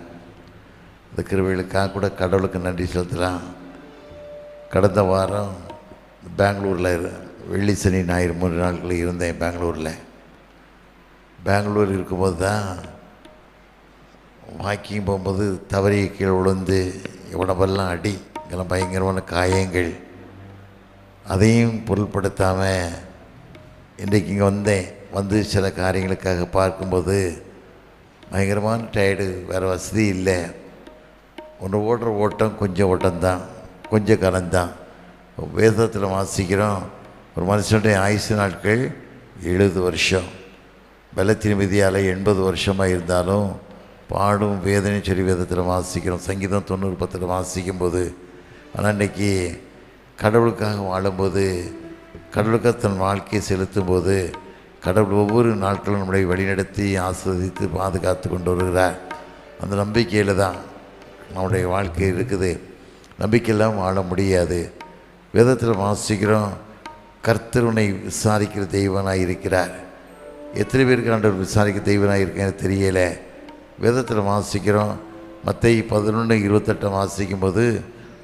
இந்த கிருபைகளுக்காக கூட கடவுளுக்கு நன்றி செலுத்தலாம். கடந்த வாரம் பெங்களூரில் வெள்ளி சனி ஞாயிறு 3 நாட்கள் இருந்தேன். பெங்களூர் இருக்கும்போது தான் வாக்கிங் போகும்போது தவறி கீழே விழுந்து உடம்பெல்லாம் அடி, இதெல்லாம் பயங்கரமான காயங்கள். அதையும் பொருட்படுத்தாமல் இன்றைக்கு இங்கே வந்து சில காரியங்களுக்காக பார்க்கும்போது பயங்கரமான டயர்டு, வேறு வசதி இல்லை. ஒன்று ஓடுற ஓட்டம் கொஞ்சம் ஓட்டம்தான், கொஞ்சம் கலந்தான். வேதத்தில் வாசிக்கிறோம், ஒரு மனுஷனுடைய ஆயுசு நாட்கள் 70 வருஷம். பலத்தின் விதியால் 80 வருஷமாக இருந்தாலும் பாடும் வேதனை சொல்லி வேதத்தில் வாசிக்கிறோம். சங்கீதம் 90:10 வாசிக்கும்போது. ஆனால் இன்றைக்கி கடவுளுக்காக வாழும்போது, கடவுளுக்காக தன் வாழ்க்கையை செலுத்தும்போது, கடவுள் ஒவ்வொரு நாட்களும் நம்மளை வழிநடத்தி ஆஸ்வதித்து பாதுகாத்து கொண்டு வருகிறார். அந்த நம்பிக்கையில் தான் நம்முடைய வாழ்க்கை இருக்குது. நம்பிக்கையெல்லாம் வாழ முடியாது. வேதத்தில் வாசிக்கிறோம், கர்த்தர் உன்னை விசாரிக்கிற தெய்வனாக இருக்கிறார். எத்தனை பேருக்கு ஆண்டவர் விசாரிக்க தெய்வனாக இருக்கேன்னு தெரியலை. வேதத்தில் வாசிக்கிறோம், மத்தேயு 11:28 வாசிக்கும்போது,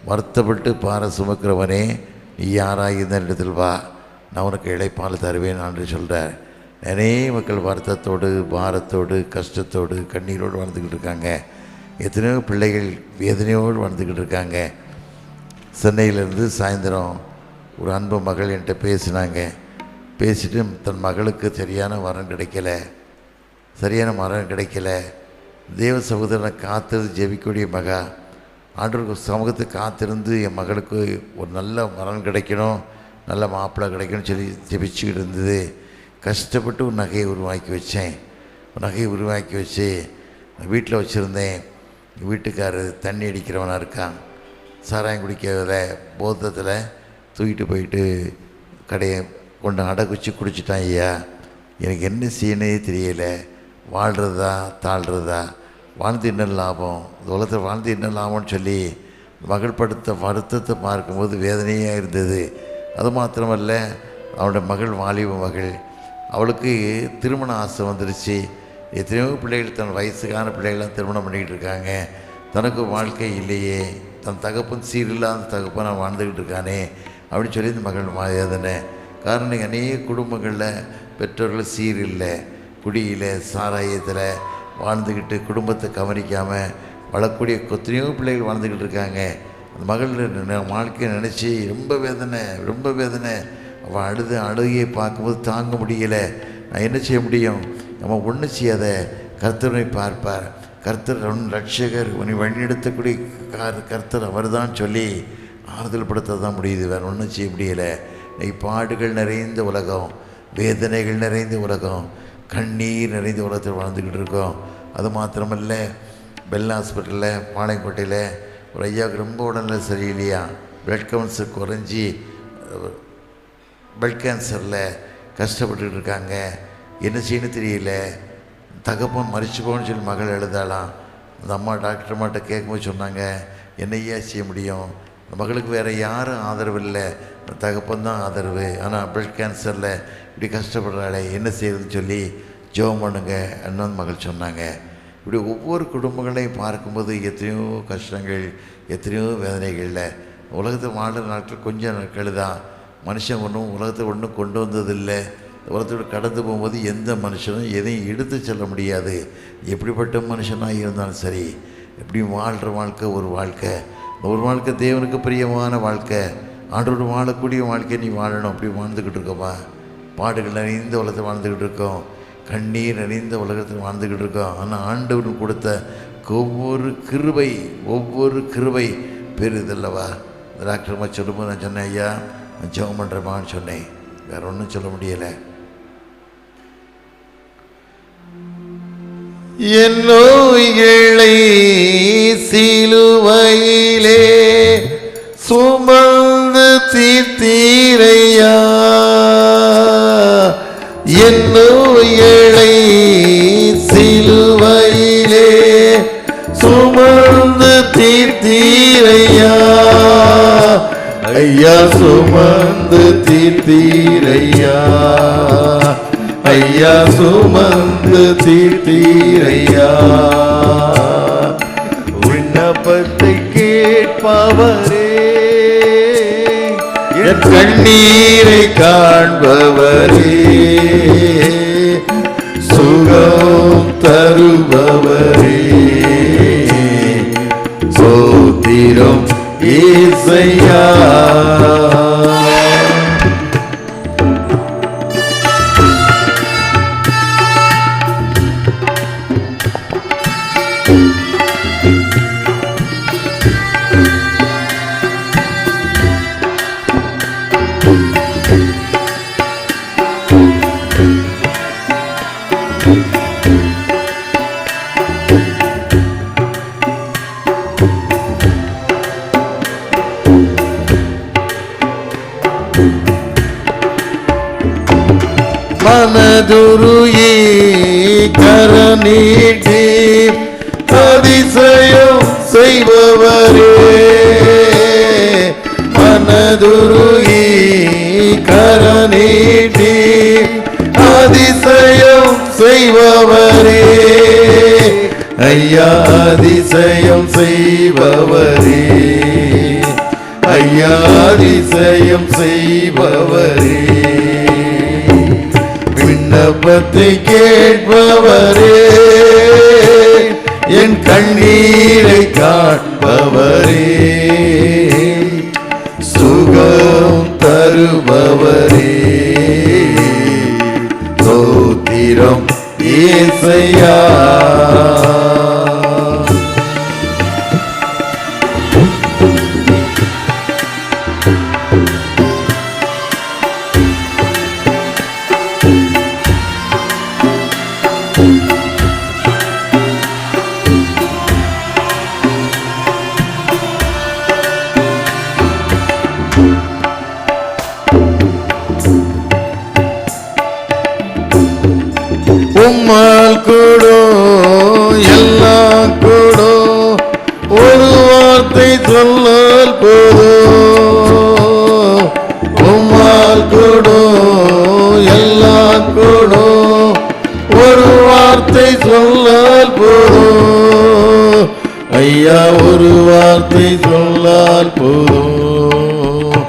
வருத்தப்பட்டு பார சுமக்கிறவனே நீ யாராக இருந்த இடத்தில் வா, நான் உனக்கு இளைப்பால் தருவேன் என்று சொல்கிறார். நிறைய மக்கள் வருத்தத்தோடு, பாரத்தோடு, கஷ்டத்தோடு, கண்ணீரோடு வாழ்ந்துக்கிட்டு இருக்காங்க. எத்தனையோ பிள்ளைகள் வேதனையோடு வாழ்ந்துக்கிட்டு இருக்காங்க. சென்னையிலேருந்து சாயந்தரம் ஒரு அன்பு மகள் என்கிட்ட பேசினாங்க. பேசிட்டு தன் மகளுக்கு சரியான மரம் கிடைக்கல. தேவ சகோதரனை காத்திருந்து ஜெபிக்கக்கூடிய மகா, ஆண்டவருக்கு சமூகத்தை காத்திருந்து என் மகளுக்கு ஒரு நல்ல மரம் கிடைக்கணும், நல்ல மாப்பிள்ளை கிடைக்கணும்னு சொல்லி ஜெபிச்சுக்கிட்டு இருந்தது. கஷ்டப்பட்டு ஒரு நகையை உருவாக்கி வச்சு வீட்டில் வச்சுருந்தேன். வீட்டுக்காரர் தண்ணி அடிக்கிறவனாக இருக்கான். சாராயம் குடிக்கிறத போதத்தில் தூக்கிட்டு போயிட்டு கடையை கொண்டு அடகுச்சி குடிச்சிட்டான். ஐயா, எனக்கு என்ன செய்யணே தெரியலை. வாழ்கிறதா தாழ்கிறதா, வாழ்ந்து என்ன லாபம், இந்த உலகத்தில் வாழ்ந்து என்ன லாபம்னு சொல்லி மகள் படுத்த வருத்தத்தை பார்க்கும்போது வேதனையாக இருந்தது. அது மாத்திரமல்ல, அவனுடைய மகள் வாலிப மகள், அவளுக்கு திருமண ஆசை வந்துடுச்சு. எத்தனையோ பிள்ளைகள் தன் வயசுக்கான பிள்ளைகள்லாம் திருமணம் பண்ணிக்கிட்டு இருக்காங்க. தனக்கு வாழ்க்கை இல்லையே, தன் தகப்பன் சீரில்லாத தகப்பன் நான் வாழ்ந்துக்கிட்டு இருக்கானே அப்படின்னு சொல்லி இந்த மகள் வேதனை. காரணம், அநேக குடும்பங்களில் பெற்றோர்கள் சீரில்லை, குடியில் சாராயத்தில் வாழ்ந்துக்கிட்டு குடும்பத்தை கவனிக்காமல் வளரக்கூடிய எத்தனையோ பிள்ளைகள் வாழ்ந்துக்கிட்டு இருக்காங்க. அந்த மகள் வாழ்க்கையை நினச்சி ரொம்ப வேதனை. அவள் அழுகையை பார்க்கும்போது தாங்க முடியலை. நான் என்ன செய்ய முடியும்? நம்ம ஒன்று செய்யாத, கர்த்தரை பார்ப்பார், கர்த்தர் ரட்சகர், உன்னை வழிநடத்தக்கூடிய கர்த்தர் அவர் தான் சொல்லி ஆறுதல் படுத்த தான் முடியுது. வேறு ஒன்றும் செய்ய முடியலை. பாடுகள் நிறைந்த உலகம், வேதனைகள் நிறைந்த உலகம், கண்ணீர் நிறைந்த உலகத்தில் வாழ்ந்துக்கிட்டு இருக்கோம். அது மாத்திரமல்ல, பெல் ஹாஸ்பிட்டலில் பாளையங்கோட்டையில் ஒரு ஐயாவுக்கு ரொம்ப உடல்நிலை சரியில்லையா, பிளட் கவுன்சர் குறைஞ்சி பிளட் கேன்சரில் கஷ்டப்பட்டுக்கிட்டு இருக்காங்க. என்ன செய்யணும் தெரியல. தகப்பன் மறிச்சுக்கோன்னு சொல்லி மகள் எழுதாலாம். அந்த அம்மா டாக்டர் அம்மாட்ட கேட்கும்போது சொன்னாங்க, என்னையா செய்ய முடியும், அந்த மகளுக்கு வேறு யாரும் ஆதரவு இல்லை, தகப்பன் தான் ஆதரவு. ஆனால் பிளட் கேன்சரில் இப்படி கஷ்டப்படுறாளே, என்ன செய்யுதுன்னு சொல்லி ஜெபம் பண்ணுங்க அண்ணன் மகள் சொன்னாங்க. இப்படி ஒவ்வொரு குடும்பங்களையும் பார்க்கும்போது எத்தனையோ கஷ்டங்கள், எத்தனையோ வேதனைகளில் உலகத்தை வாழ்கிற நாட்கள் கொஞ்சம் நாட்கள் தான். மனுஷன் உலகத்தை ஒன்றும் கொண்டு வந்ததில்லை. உலகத்தோடு கடந்து போகும்போது எந்த மனுஷனும் எதையும் எடுத்து செல்ல முடியாது. எப்படிப்பட்ட மனுஷனாக இருந்தாலும் சரி, எப்படி வாழ்கிற வாழ்க்கை ஒரு வாழ்க்கை தேவனுக்கு பிரியமான வாழ்க்கை, ஆண்டோடு வாழக்கூடிய வாழ்க்கையை நீ வாழணும். அப்படி வாழ்ந்துக்கிட்டு இருக்கோமா? பாடுகள் நிறைந்த உலகத்தை வாழ்ந்துக்கிட்டு இருக்கோம், கண்ணீர் நிறைந்த உலகத்தில் வாழ்ந்துக்கிட்டு இருக்கோம். ஆனால் ஆண்டவனுக்கு கொடுத்த ஒவ்வொரு கிருபை பெரிதல்லவா? டாக்டர் அம்மா சொல்லும்போது நான் சொன்னேன், ஐயா நான் ஜெபம் பண்ணுறேம்மான்னு சொன்னேன். வேறு ஒன்றும் சொல்ல முடியலை. என் நோய்களை சிலுவையிலே சுமந்து தீர்த்தீரையா, என் நோய்களை சிலுவையிலே சுமந்து தீர்த்தீரையா, ஐயா சுமந்து தீர்த்தீரையா, ஐயா சுமந்து தீர்த்தீரையா. விண்ணப்பத்தை கேட்பவரே, என் கண்ணீரை காண்பவரே, சுகம் தருபவரே, சோத்திரம் ஏசையா. மனதுருகி கரநீட்டி அதிசயம் செய்பவரே, மனதுருகி கரநீட்டி அதிசயம் செய்பவரே, ஐயா அதிசயம் செய்பவரே, ஐயா அதிசயம் செய்பவரே, விண்ணப்பத்தை கேட்பவரே, என் கண்ணீரை காண்பவரே, சுகம் தருபவரே, ஸ்தோத்திரம் இயேசையா. உம்மால் கூடோ எல்லாம் கூடோ, ஒரு வார்த்தை சொன்னால் போதும். உம்மால் கூடோ எல்லாம் கூடோ, ஒரு வார்த்தை சொன்னால் போதும். ஐயா ஒரு வார்த்தை சொன்னால் போதும்.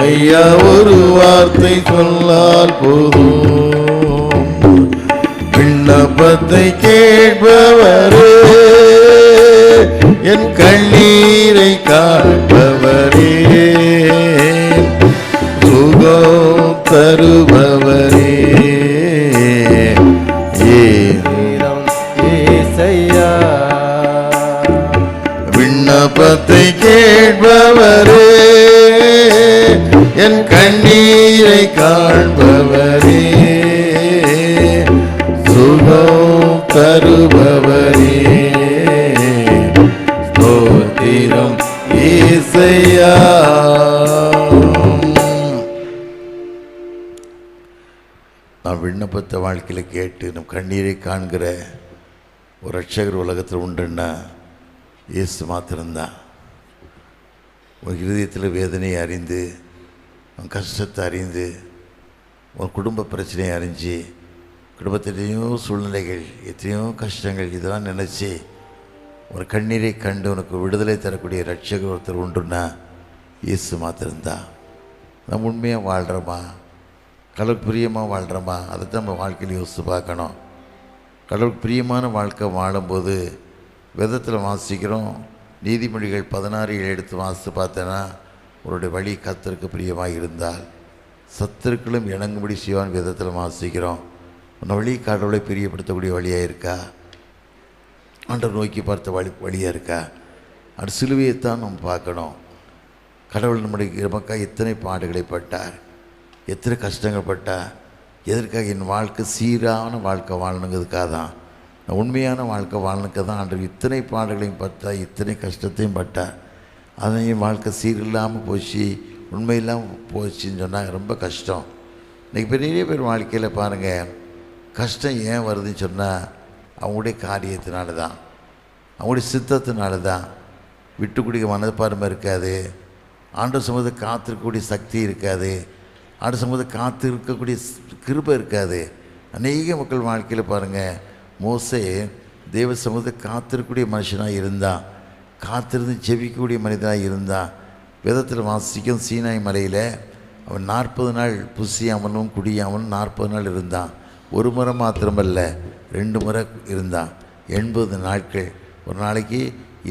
ஐயா ஒரு வார்த்தை சொன்னால் போதும். விண்ணப்பத்தை கேட்பவரே, என் கண்ணீரை காண்பவரே, சுகம் தருபவரே, ஏசையா. விண்ணப்பத்தை கேட்பவரே, என் கண்ணீரை காண்பவரே, சுகம் தருபவரே, ஸ்தோத்திரம் இயேசையா. நாம் விண்ணப்பத்தை வாழ்க்கையில் கேட்டு நம் கண்ணீரை காண்கிற ஒரு ரட்சகர் உலகத்தில் உண்டுன்னா இயேசு மாத்திரம்தான். உன் இருதயத்தில் வேதனையை அறிந்து, உன் கஷ்டத்தை அறிந்து, உன் குடும்ப பிரச்சனையை அறிஞ்சு, குடும்பத்திலேயோ சூழ்நிலைகள் எத்தனையோ கஷ்டங்கள் இதெல்லாம் நினச்சி ஒரு கண்ணீரை கண்டு உனக்கு விடுதலை தரக்கூடிய ரட்சகர் ஒருத்தர் உண்டுன்னா இயேசு மாத்திரம்தான். நம்ம உண்மையாக வாழ்கிறோமா, கடவுளுக்கு பிரியமாக வாழ்கிறோமா, அதை தான் நம்ம வாழ்க்கையில் யோசித்து பார்க்கணும். கடவுளுக்கு பிரியமான வாழ்க்கை வாழும்போது வேதத்தில் வாசிக்கிறோம். நீதிமொழிகள் 16 எடுத்து வாசித்து பார்த்தேன்னா, உன்னுடைய வழி கர்த்தருக்கு பிரியமாக இருந்தால் சத்துருக்களும் இணங்கும்படி செய்வான் வேதத்தில் வாசிக்கிறோம். உன்னை வழி கடவுளை பிரியப்படுத்தக்கூடிய வழியாக இருக்கா? ஆண்டவர் நோக்கி பார்த்த வழியாக இருக்கா? அது சிலுவையைத்தான் நம்ம பார்க்கணும். கடவுள் நம்முடைய நமக்காக எத்தனை பாடுகளை பட்டார், எத்தனை கஷ்டங்கள் பட்டார். எதற்காக? என் வாழ்க்கை சீரான வாழ்க்கை வாழணுங்கிறதுக்காக தான், நான் உண்மையான வாழ்க்கை வாழணுக்கு தான் ஆண்டவர் இத்தனை பாடுகளையும் பட்டார், இத்தனை கஷ்டத்தையும் பட்டார். அதனால் என் வாழ்க்கை சீரில்லாமல் போச்சு, உண்மை இல்லாமல் போச்சுன்னு சொன்னாங்க. ரொம்ப கஷ்டம். இன்றைக்கி பெரிய பேர் வாழ்க்கையில் பாருங்கள், கஷ்டம் ஏன் வருதுன்னு சொன்னால் அவங்களுடைய காரியத்தினால தான், அவங்களுடைய சித்தத்தினால தான். விட்டு குடிக்க மனப்பான்மை இருக்காது, ஆண்டவர் சமூகத்தை காத்திருக்கக்கூடிய சக்தி இருக்காது, ஆண்டவர் சமூகத்தை காத்து இருக்கக்கூடிய கிருபை இருக்காது. அநேக மக்கள் வாழ்க்கையில் பாருங்கள், மோசே தேவ சமூகத்தை காத்திருக்கக்கூடிய மனுஷனாக இருந்தான், காத்திருந்து ஜெபிக்கக்கூடிய மனிதனாக இருந்தான். வேதத்தில் வாசிக்கும் சீனாய் மலையில் அவன் 40 நாள் புசியாமலும் குடியாமலும் 40 நாள் இருந்தான். ஒரு முறை மாத்திரமல்ல, 2 முறை இருந்தான். 80 நாட்கள். ஒரு நாளைக்கு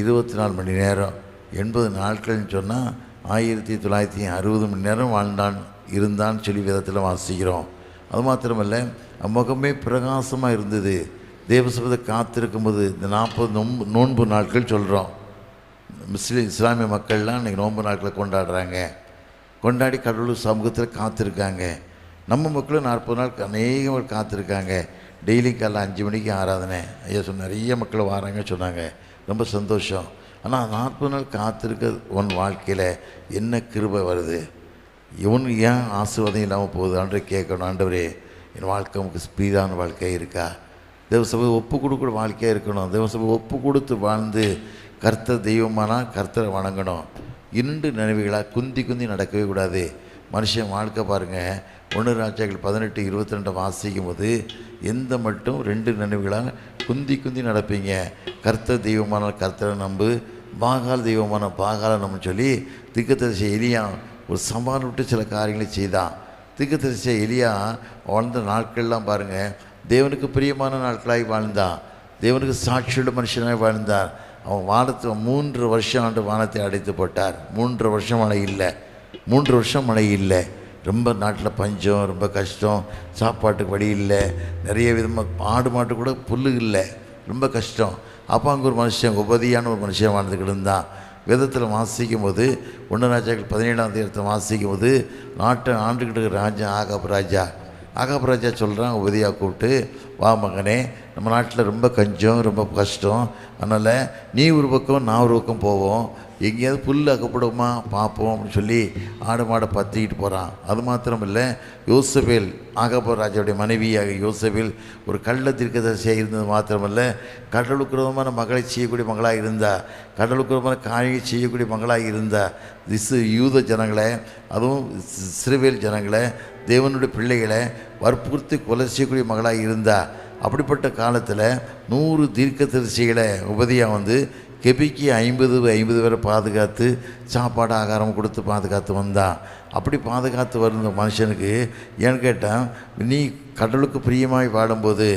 24 மணி நேரம், 80 நாட்கள்னு சொன்னால் 1960 மணி நேரம் இருந்தான்னு சொல்லி வேதத்தில் வாசிக்கிறோம். அது மாத்திரமல்ல, முகமே பிரகாசமாக இருந்தது. தேவசபத்தை காத்திருக்கும்போது இந்த 40 நோன்பு நாட்கள் சொல்கிறோம். இஸ்லாமிய மக்கள்லாம் இன்றைக்கி நோன்பு நாட்களை கொண்டாடுறாங்க. கொண்டாடி கடவுள் சமூகத்தில் காத்திருக்காங்க. நம்ம மக்களும் 40 நாள் அநேகம் காத்திருக்காங்க. டெய்லி காலைல 5 மணிக்கு ஆராதனை. ஐயா சொன்ன நிறைய மக்கள் வராங்க சொன்னாங்க. ரொம்ப சந்தோஷம். ஆனால் 40 நாள் காத்திருக்க உன் வாழ்க்கையில் என்ன கிருபை வருது? இவன் ஏன் ஆசீர்வாதம் இல்லாமல் போகுது? ஆண்டவரை கேட்கணும். ஆண்டவரே, என் வாழ்க்கை நமக்கு ஸ்பீடான வாழ்க்கையாக இருக்கா? தேவசபை ஒப்பு கொடுக்குற வாழ்க்கையாக இருக்கணும். தேவசபை ஒப்பு கொடுத்து வாழ்ந்து கர்த்தர் தெய்வமானால் கர்த்தரை வணங்கணும். 2 நினைவுகளாக குந்தி நடக்கவே கூடாது. மனுஷன் வாழ்க்கை பாருங்கள், 1 ராஜாக்கள் 18:22 வாசிக்கும் போது எந்த மட்டும் 2 நினைவுகளாக குந்தி நடப்பீங்க. கர்த்தர் தெய்வமானால் கர்த்தரை நம்பு, பாகால் தெய்வமான பாகாலன்னு சொல்லி தீர்க்கதரிசி எலியா ஒரு சமாளம் விட்டு சில காரியங்களை செய்தான். தீர்க்கதரிசி எலியா வாழ்ந்த நாட்கள்லாம் பாருங்கள், தேவனுக்கு பிரியமான நாட்களாய் வாழ்ந்தான், தேவனுக்கு சாட்சியுள்ள மனுஷனாக வாழ்ந்தார். அவன் வானத்து 3 வருஷம் ஆண்டு வானத்தை அடைத்து போட்டார். 3 வருஷம் மழை இல்லை, 3 வருஷம் மழை இல்லை. ரொம்ப நாட்டில் பஞ்சம், ரொம்ப கஷ்டம், சாப்பாட்டுக்கு வழி இல்லை, நிறைய விதமாக ஆடு மாட்டு கூட புல்லு இல்லை, ரொம்ப கஷ்டம். அப்போ அங்கே ஒரு மனுஷன், உபதியான ஒரு மனுஷன் வாழ்ந்துக்கிட்டு இருந்தான். வேதத்தில் வாசிக்கும் போது 1 ராஜாக்கள் 17ஆம் அதிகாரத்தை வாசிக்கும் போது நாட்டை ஆண்டுக்கிட்டு இருக்கிற ராஜா ஆகாப் ராஜா சொல்கிறான் உபதியாக கூப்பிட்டு, வா மகனே, நம்ம நாட்டில் ரொம்ப கஞ்சம், ரொம்ப கஷ்டம், அதனால் நீ ஒரு பக்கம் நான் ஒரு பக்கம் போவோம், எங்கேயாவது புல் அகப்படுமா பார்ப்போம் அப்படின்னு சொல்லி ஆடு மாடை பற்றிக்கிட்டு போகிறான். அது மாத்திரம் இல்லை, யோசபேல் ஆகாப் ராஜாவுடைய மனைவியாக யோசபேல் ஒரு கள்ள தீர்க்கதரிசியாக இருந்தது மாத்திரமல்ல, கடலுக்குறமான மகளை செய்யக்கூடிய மகளாக இருந்தா, கடலுக்குறமான காரியை செய்யக்கூடிய மகளாக இருந்தா. யூத ஜனங்களை, அதுவும் இஸ்ரவேல் ஜனங்களை, தேவனுடைய பிள்ளைகளை வற்புறுத்தி கொலை செய்யக்கூடிய மகளாக இருந்தா. அப்படிப்பட்ட காலத்தில் 100 தீர்க்கதரிசிகளை உபதியாக வந்து கெபிக்கு 50 பேரை பாதுகாத்து சாப்பாடு ஆகாரம் கொடுத்து பாதுகாத்து வந்தான். அப்படி பாதுகாத்து வந்த மனுஷனுக்கு ஏன்னு கேட்டால், நீ கடவுளுக்கு பிரியமாய் வாழும்போது,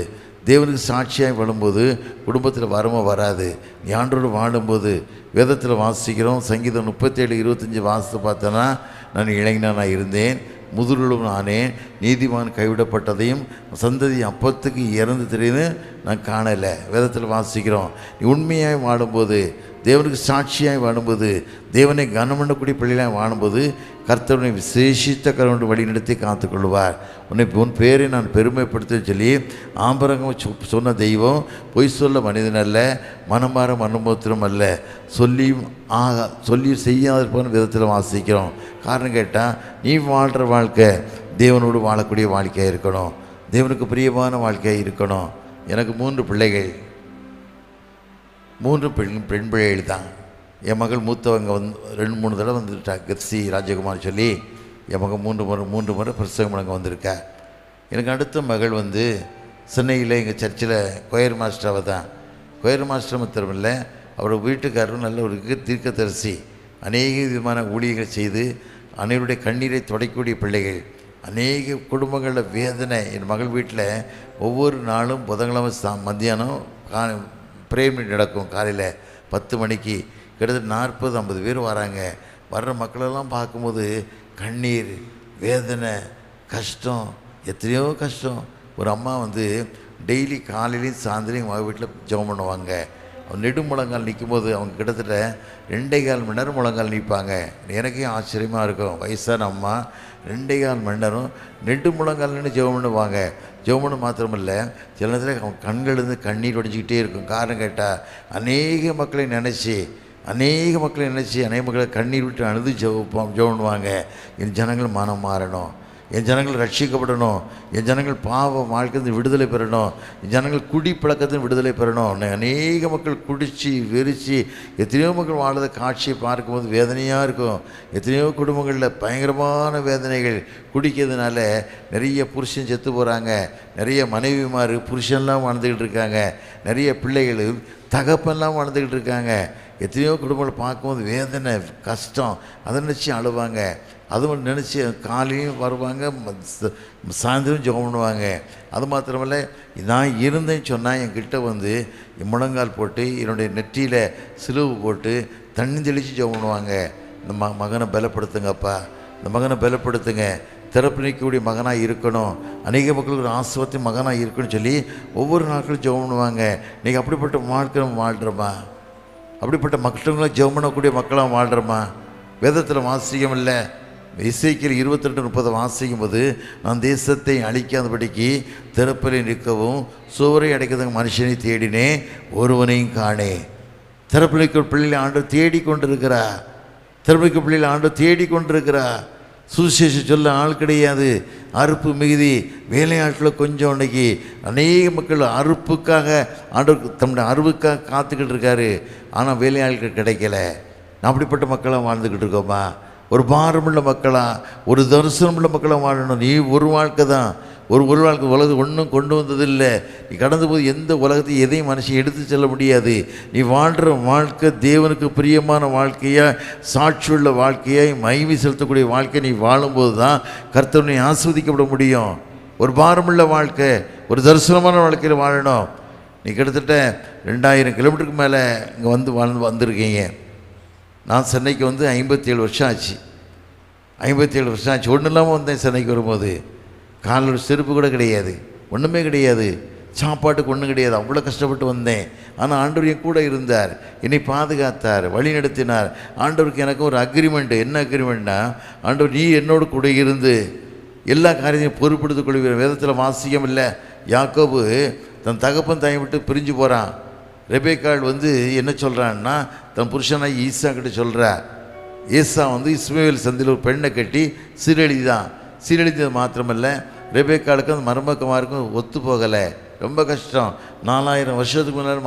தேவனுக்கு சாட்சியாய் வாழும்போது குடும்பத்தில் வறுமை வராது. நீ ஆண்டோடு வாழும்போது, வேதத்தில் வாசிக்கிறோம், சங்கீதம் 37:25 வாசித்து பார்த்தோன்னா, நான் இளைஞனாக இருந்தேன், முதுகிலும் ஆனேன், நீதிமான் கைவிடப்பட்டதையும் சந்ததி அப்பத்துக்கு இறந்து தெரியுது நான் காணலை. வேதத்தில் வாசிக்கிறோம். நீ உண்மையாய் வாழும்போது, தேவனுக்கு சாட்சியாய் வாழும்போது, தேவனை கனமண்ணக்கூடிய பிள்ளைகளாக வாழும்போது, கர்த்தருடைய விசேஷித்த கருணை வழிநடத்தி காத்துக்கொள்வார். உன் பேரை நான் பெருமைப்படுத்த சொல்லி ஆம்பரங்கம் சொன்ன தெய்வம் பொய் சொல்ல மனிதன் அல்ல, மனமாற மனுபத்திரம் அல்ல, சொல்லி செய்யாதிருப்பான்னு விதத்தில் வாசிக்கிறோம். காரணம் கேட்டால், நீ வாழ்கிற வாழ்க்கை தேவனோடு வாழக்கூடிய வாழ்க்கையாக இருக்கணும், தேவனுக்கு பிரியமான வாழ்க்கையாக இருக்கணும். எனக்கு 3 பிள்ளைகள், 3 பெண் பிள்ளைகள் தான். என் மகள் மூத்தவங்க 2-3 தடவை வந்துட்டா, கர்சி ராஜகுமார் சொல்லி என் மகள் 3 முறை பிரசங்கம் அங்கே வந்திருக்கா. எனக்கு அடுத்த மகள் சென்னையில் எங்கள் சர்ச்சில் கொயர் மாஸ்டராக தான். கொயர் மாஸ்டர் மாத்திரம் இல்லை, அவர் வீட்டுக்காரரும் நல்ல ஒரு தீர்க்கதரிசி, அநேக விதமான ஊழியர்கள் செய்து அனைவருடைய கண்ணீரை துடைக்கக்கூடிய பிள்ளைகள். அநேக குடும்பங்களில் வேதனை. என் மகள் வீட்டில் ஒவ்வொரு நாளும் புதன்கிழமை மத்தியானம் பிரேயர் நடக்கும். காலையில் 10 மணிக்கு கிட்டத்தட்ட 40-50 பேர் வராங்க. வர்ற மக்களெல்லாம் பார்க்கும்போது கண்ணீர், வேதனை, கஷ்டம், எத்தனையோ கஷ்டம். ஒரு அம்மா டெய்லி காலையிலையும் சாயந்தரம் அவங்க வீட்டில் ஜெபம் பண்ணுவாங்க. நெடுமுழங்கால் நிற்கும்போது அவங்க கிட்டத்தட்ட 2.25 மணி நேரம் முழங்கால் நிற்பாங்க. எனக்கே ஆச்சரியமாக இருக்கும். வயசான அம்மா 2.25 மணி நேரம் நெடுமுழங்கால் நின்று ஜெபம் பண்ணுவாங்க. ஜெபம் பண்ண மாத்திரமில்லை, சில நேரத்தில் அவங்க கண்களிலிருந்து கண்ணீர் ஒடிச்சிக்கிட்டே இருக்கும். காரணம் கேட்டால், அநேக மக்களை நினச்சி அநேக மக்களை கண்ணீர் விட்டு அழுது ஜெபம் பண்ணுவாங்க. என் ஜனங்கள் மனம் மாறணும், என் ஜனங்கள் ரட்சிக்கப்படணும், என் ஜனங்கள் பாவ வாழ்க்கையிலிருந்து விடுதலை பெறணும், என் ஜனங்கள் குடி பழக்கத்தின் விடுதலை பெறணும். அநேக மக்கள் குடித்து வெறிச்சு எத்தனையோ மக்கள் வாழ்ந்த காட்சியை பார்க்கும்போது வேதனையாக இருக்கும். எத்தனையோ குடும்பங்களில் பயங்கரமான வேதனைகள். குடிக்கிறதுனால நிறைய புருஷன் செத்து போகிறாங்க, நிறைய மனைவிமார் புருஷன்லாம் வாழ்ந்துக்கிட்டு இருக்காங்க, நிறைய பிள்ளைகள் தகப்பெல்லாம் வாழ்ந்துக்கிட்டு இருக்காங்க. எத்தனையோ குடும்பங்கள் பார்க்கும்போது வேதனை, கஷ்டம், அதை நினச்சி அழுவாங்க. அதுவும் நினச்சி காலையும் வருவாங்க, சாயந்தரம் ஜெபம் பண்ணுவாங்க. அது மாத்திரமல்ல, நான் இருந்தேன்னு சொன்னால் என்கிட்ட முழங்கால் போட்டு என்னுடைய நெற்றியில் சிலுவு போட்டு தண்ணி தெளித்து ஜெபம் பண்ணுவாங்க. இந்த மகனை பலப்படுத்துங்கப்பா, இந்த மகனை பலப்படுத்துங்க, திறப்பு நீக்கக்கூடிய மகனாக இருக்கணும், அநேக மக்களுக்கு ஒரு ஆசிர்வாதத்தின் மகனாக இருக்கணும்னு சொல்லி ஒவ்வொரு நாட்களும் ஜெபம் பண்ணுவாங்க. இன்றைக்கி அப்படிப்பட்ட வாழ்க்கை வாழ்கிறோமா? அப்படிப்பட்ட மக்களும் ஜெபம் பண்ணக்கூடிய மக்களாக வாழ்கிறோமா? வேதத்தில் வாசிக்கம் இல்லை. எசேக்கியேல் 22:30 வாசிக்கும் போது, நான் தேசத்தை அழிக்காதபடிக்கு திறப்பில் நிற்கவும் சுவரை அடைக்கிறதுக்கு மனுஷனை தேடினேன், ஒருவனையும் காணே. திறப்பிலிருக்கிற பிள்ளைகளை ஆண்டவர் தேடிக்கொண்டிருக்கிறா. திறப்பிலிருக்கிற பிள்ளைகளை ஆண்டவர் தேடிக்கொண்டிருக்கிறா. சுவிசேஷம் சொல்ல ஆள் கிடையாது, அறுப்பு மிகுதி, வேலையாட்களை கொஞ்சம். அன்னைக்கு அநேக மக்கள் அறுப்புக்காக ஆண்டவர் தம்முடைய அறுப்புக்காக காத்துக்கிட்டு இருக்காரு. ஆனால் வேலையாட்கள் கிடைக்கல. அப்படிப்பட்ட மக்களாக வாழ்ந்துக்கிட்டு இருக்கோமா? ஒரு பாரமுள்ள மக்களாக, ஒரு தரிசனமுள்ள மக்களாக வாழணும். நீ ஒரு வாழ்க்கை தான், ஒரு வாழ்க்கை உலகத்தை ஒன்றும் கொண்டு வந்ததில்லை. நீ கடந்து போது எந்த உலகத்தையும் எதையும் மனுஷன் எடுத்து செல்ல முடியாது. நீ வாழ்கிற வாழ்க்கை தேவனுக்கு பிரியமான வாழ்க்கையாக, சாட்சியுள்ள வாழ்க்கையாய், மகிமை செலுத்தக்கூடிய வாழ்க்கை நீ வாழும்போது தான் கர்த்தர் நீ ஆஸ்வதிக்கப்பட முடியும். ஒரு பாரமுள்ள வாழ்க்கை, ஒரு தரிசனமான வாழ்க்கையில் வாழணும். நீ கிட்டத்தட்ட 2000 கிலோமீட்டருக்கு மேலே இங்கே வந்திருக்கீங்க. நான் சென்னைக்கு 57 வருஷம் ஆச்சு. 57 வருஷம் ஆச்சு. ஒன்றும் இல்லாமல் வந்தேன் சென்னைக்கு வரும்போது. காலில் செருப்பு கூட கிடையாது, ஒன்றுமே கிடையாது, சாப்பாட்டுக்கு ஒன்றும் கிடையாது. அவ்வளோ கஷ்டப்பட்டு வந்தேன். ஆனால் ஆண்டவர் என் கூட இருந்தார், என்னை பாதுகாத்தார், வழி நடத்தினார். ஆண்டவருக்கு எனக்கு ஒரு அக்ரிமெண்ட்டு. என்ன அக்ரிமெண்ட்னா, ஆண்டவர் நீ என்னோடு கூட இருந்து எல்லா காரியத்தையும் பொறுப்படுத்திக் கொள்வீர். வேதத்தில் வாசியம் இல்லை, யாக்கோபு தன் தகப்பன் தாயை விட்டு பிரிஞ்சு போகிறான். ரெபேக்காள் என்ன சொல்கிறான்னா, தன் புருஷனாய் ஈசா கிட்ட சொல்கிறா. ஏசா இஸ்மவேல் சந்தியில் ஒரு பெண்ணை கட்டி சீரழிதான். சீரழித்தது மாத்திரமல்ல, ரெபேக்காளுக்கு அந்த மருமகமாருக்கும் ஒத்து போகலை. ரொம்ப கஷ்டம். 4000 வருஷத்துக்கு முன்னாடி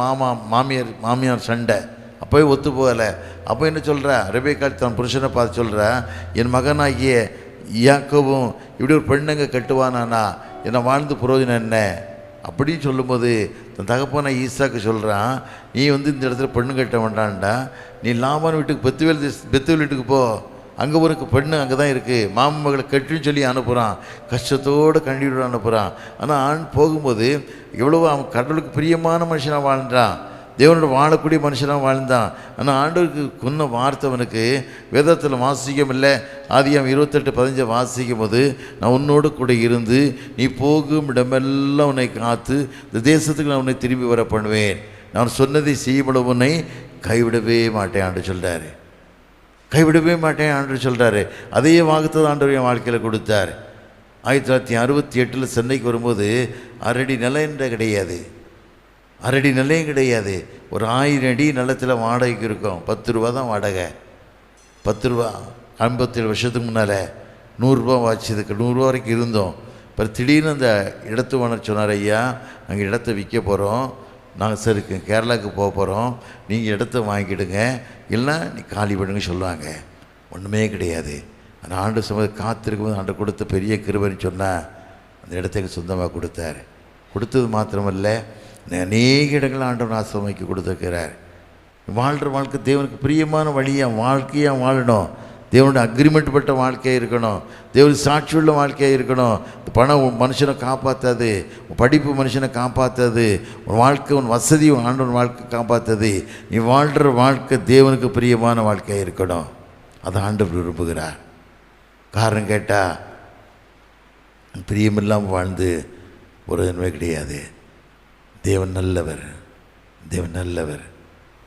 மாமியார் சண்டை. அப்போவே ஒத்து போகலை. அப்போ என்ன சொல்கிறா ரெபேக்காள், தன் புருஷனை பார்த்து சொல்கிறா, என் மகனாகிய யாக்கோபும் இப்படி ஒரு பெண்ணுங்க கட்டுவானா, என்னை வாழ்ந்து புரோஜனம் என்ன அப்படின்னு சொல்லும்போது தன் தகப்பனை ஈசாக்கு சொல்கிறான், நீ இந்த இடத்துல பெண்ணு கட்ட வேண்டான்டா, நீ லாபான் வீட்டுக்கு பெத்துவேல் வீட்டுக்கு போ, அங்கே ஒரு பெண்ணு அங்கே தான் இருக்குது, மாமன் மகளை கட்டுன்னு சொல்லி அனுப்புகிறான். கஷ்டத்தோடு கண்ணீரோடு அனுப்புகிறான். ஆனால் ஆண் போகும்போது எவ்வளவோ அவன் கடவுளுக்கு பிரியமான மனுஷனாக வாழ்ந்தான், தேவனோட வாழக்கூடிய மனுஷனாக வாழ்ந்தான். ஆனால் ஆண்டவருக்கு கொன்ன வார்த்தவனுக்கு வேதத்தில் வாசிக்கம் இல்லை. ஆதியாம் 28:15 வாசிக்கும் போது, நான் உன்னோடு கூட இருந்து நீ போகும் இடமெல்லாம் உன்னை காத்து இந்த தேசத்துக்கு நான் உன்னை திரும்பி வர பண்ணுவேன், நான் சொன்னதை செய்யப்பட உன்னை கைவிடவே மாட்டேன் ஆண்டு சொல்கிறாரு. கைவிடவே மாட்டேன் ஆண்டு சொல்கிறாரு. அதே வாக்குத்தத்தம் ஆண்டவர் என் வாழ்க்கையில் கொடுத்தார். 1968 சென்னைக்கு வரும்போது 6 அடி நிலம் என்ற கிடையாது, 6 அடி நிலையும் கிடையாது. ஒரு 1000 அடி நிலத்தில் வாடகைக்கு இருக்கும். 10 ரூபா தான் வாடகை. 10 ரூபா. 57 வருஷத்துக்கு முன்னால் 100 ரூபா வாட்சதுக்கு 100 ரூபா வரைக்கும் இருந்தோம். அப்புறம் திடீர்னு அந்த இடத்து ஓனர் சொன்னார், ஐயா நாங்கள் இடத்த விற்க போகிறோம், நாங்கள் சரி கேரளாவுக்கு போக போகிறோம், நீங்கள் இடத்த வாங்கிடுங்க, இல்லைன்னா நீ காலி பண்ணுங்க சொல்லுவாங்க. ஒன்றுமே கிடையாது. அந்த ஆண்டு சமயம் காத்திருக்கும்போது ஆண்டு கொடுத்த பெரிய கிருபைன்னு சொன்னால் அந்த இடத்துக்கு சொந்தமாக கொடுத்தார். கொடுத்தது மாத்திரமல்ல, அநேக இடங்கள் ஆண்டவர் ஆசிரமிக்கு கொடுத்துருக்கிறார். வாழ்கிற வாழ்க்கை தேவனுக்கு பிரியமான வழியாக வாழ்க்கையாக வாழணும். தேவனுடைய அக்ரிமெண்ட் பட்ட வாழ்க்கையாக இருக்கணும். தேவனுடைய சாட்சியுள்ள வாழ்க்கையாக இருக்கணும். பணம் மனுஷனை காப்பாற்றாது, படிப்பு மனுஷனை காப்பாற்றாது, உன் வாழ்க்கை உன் வசதி ஆண்டவன் வாழ்க்கை காப்பாற்றாது. நீ வாழ்கிற வாழ்க்கை தேவனுக்கு பிரியமான வாழ்க்கையாக இருக்கணும். அதை ஆண்டவர் விரும்புகிறார். காரணம் கேட்டால் பிரியமில்லாமல் வாழ்ந்து ஒரு நன்மை கிடையாது. தேவன் நல்லவர், தேவன் நல்லவர்.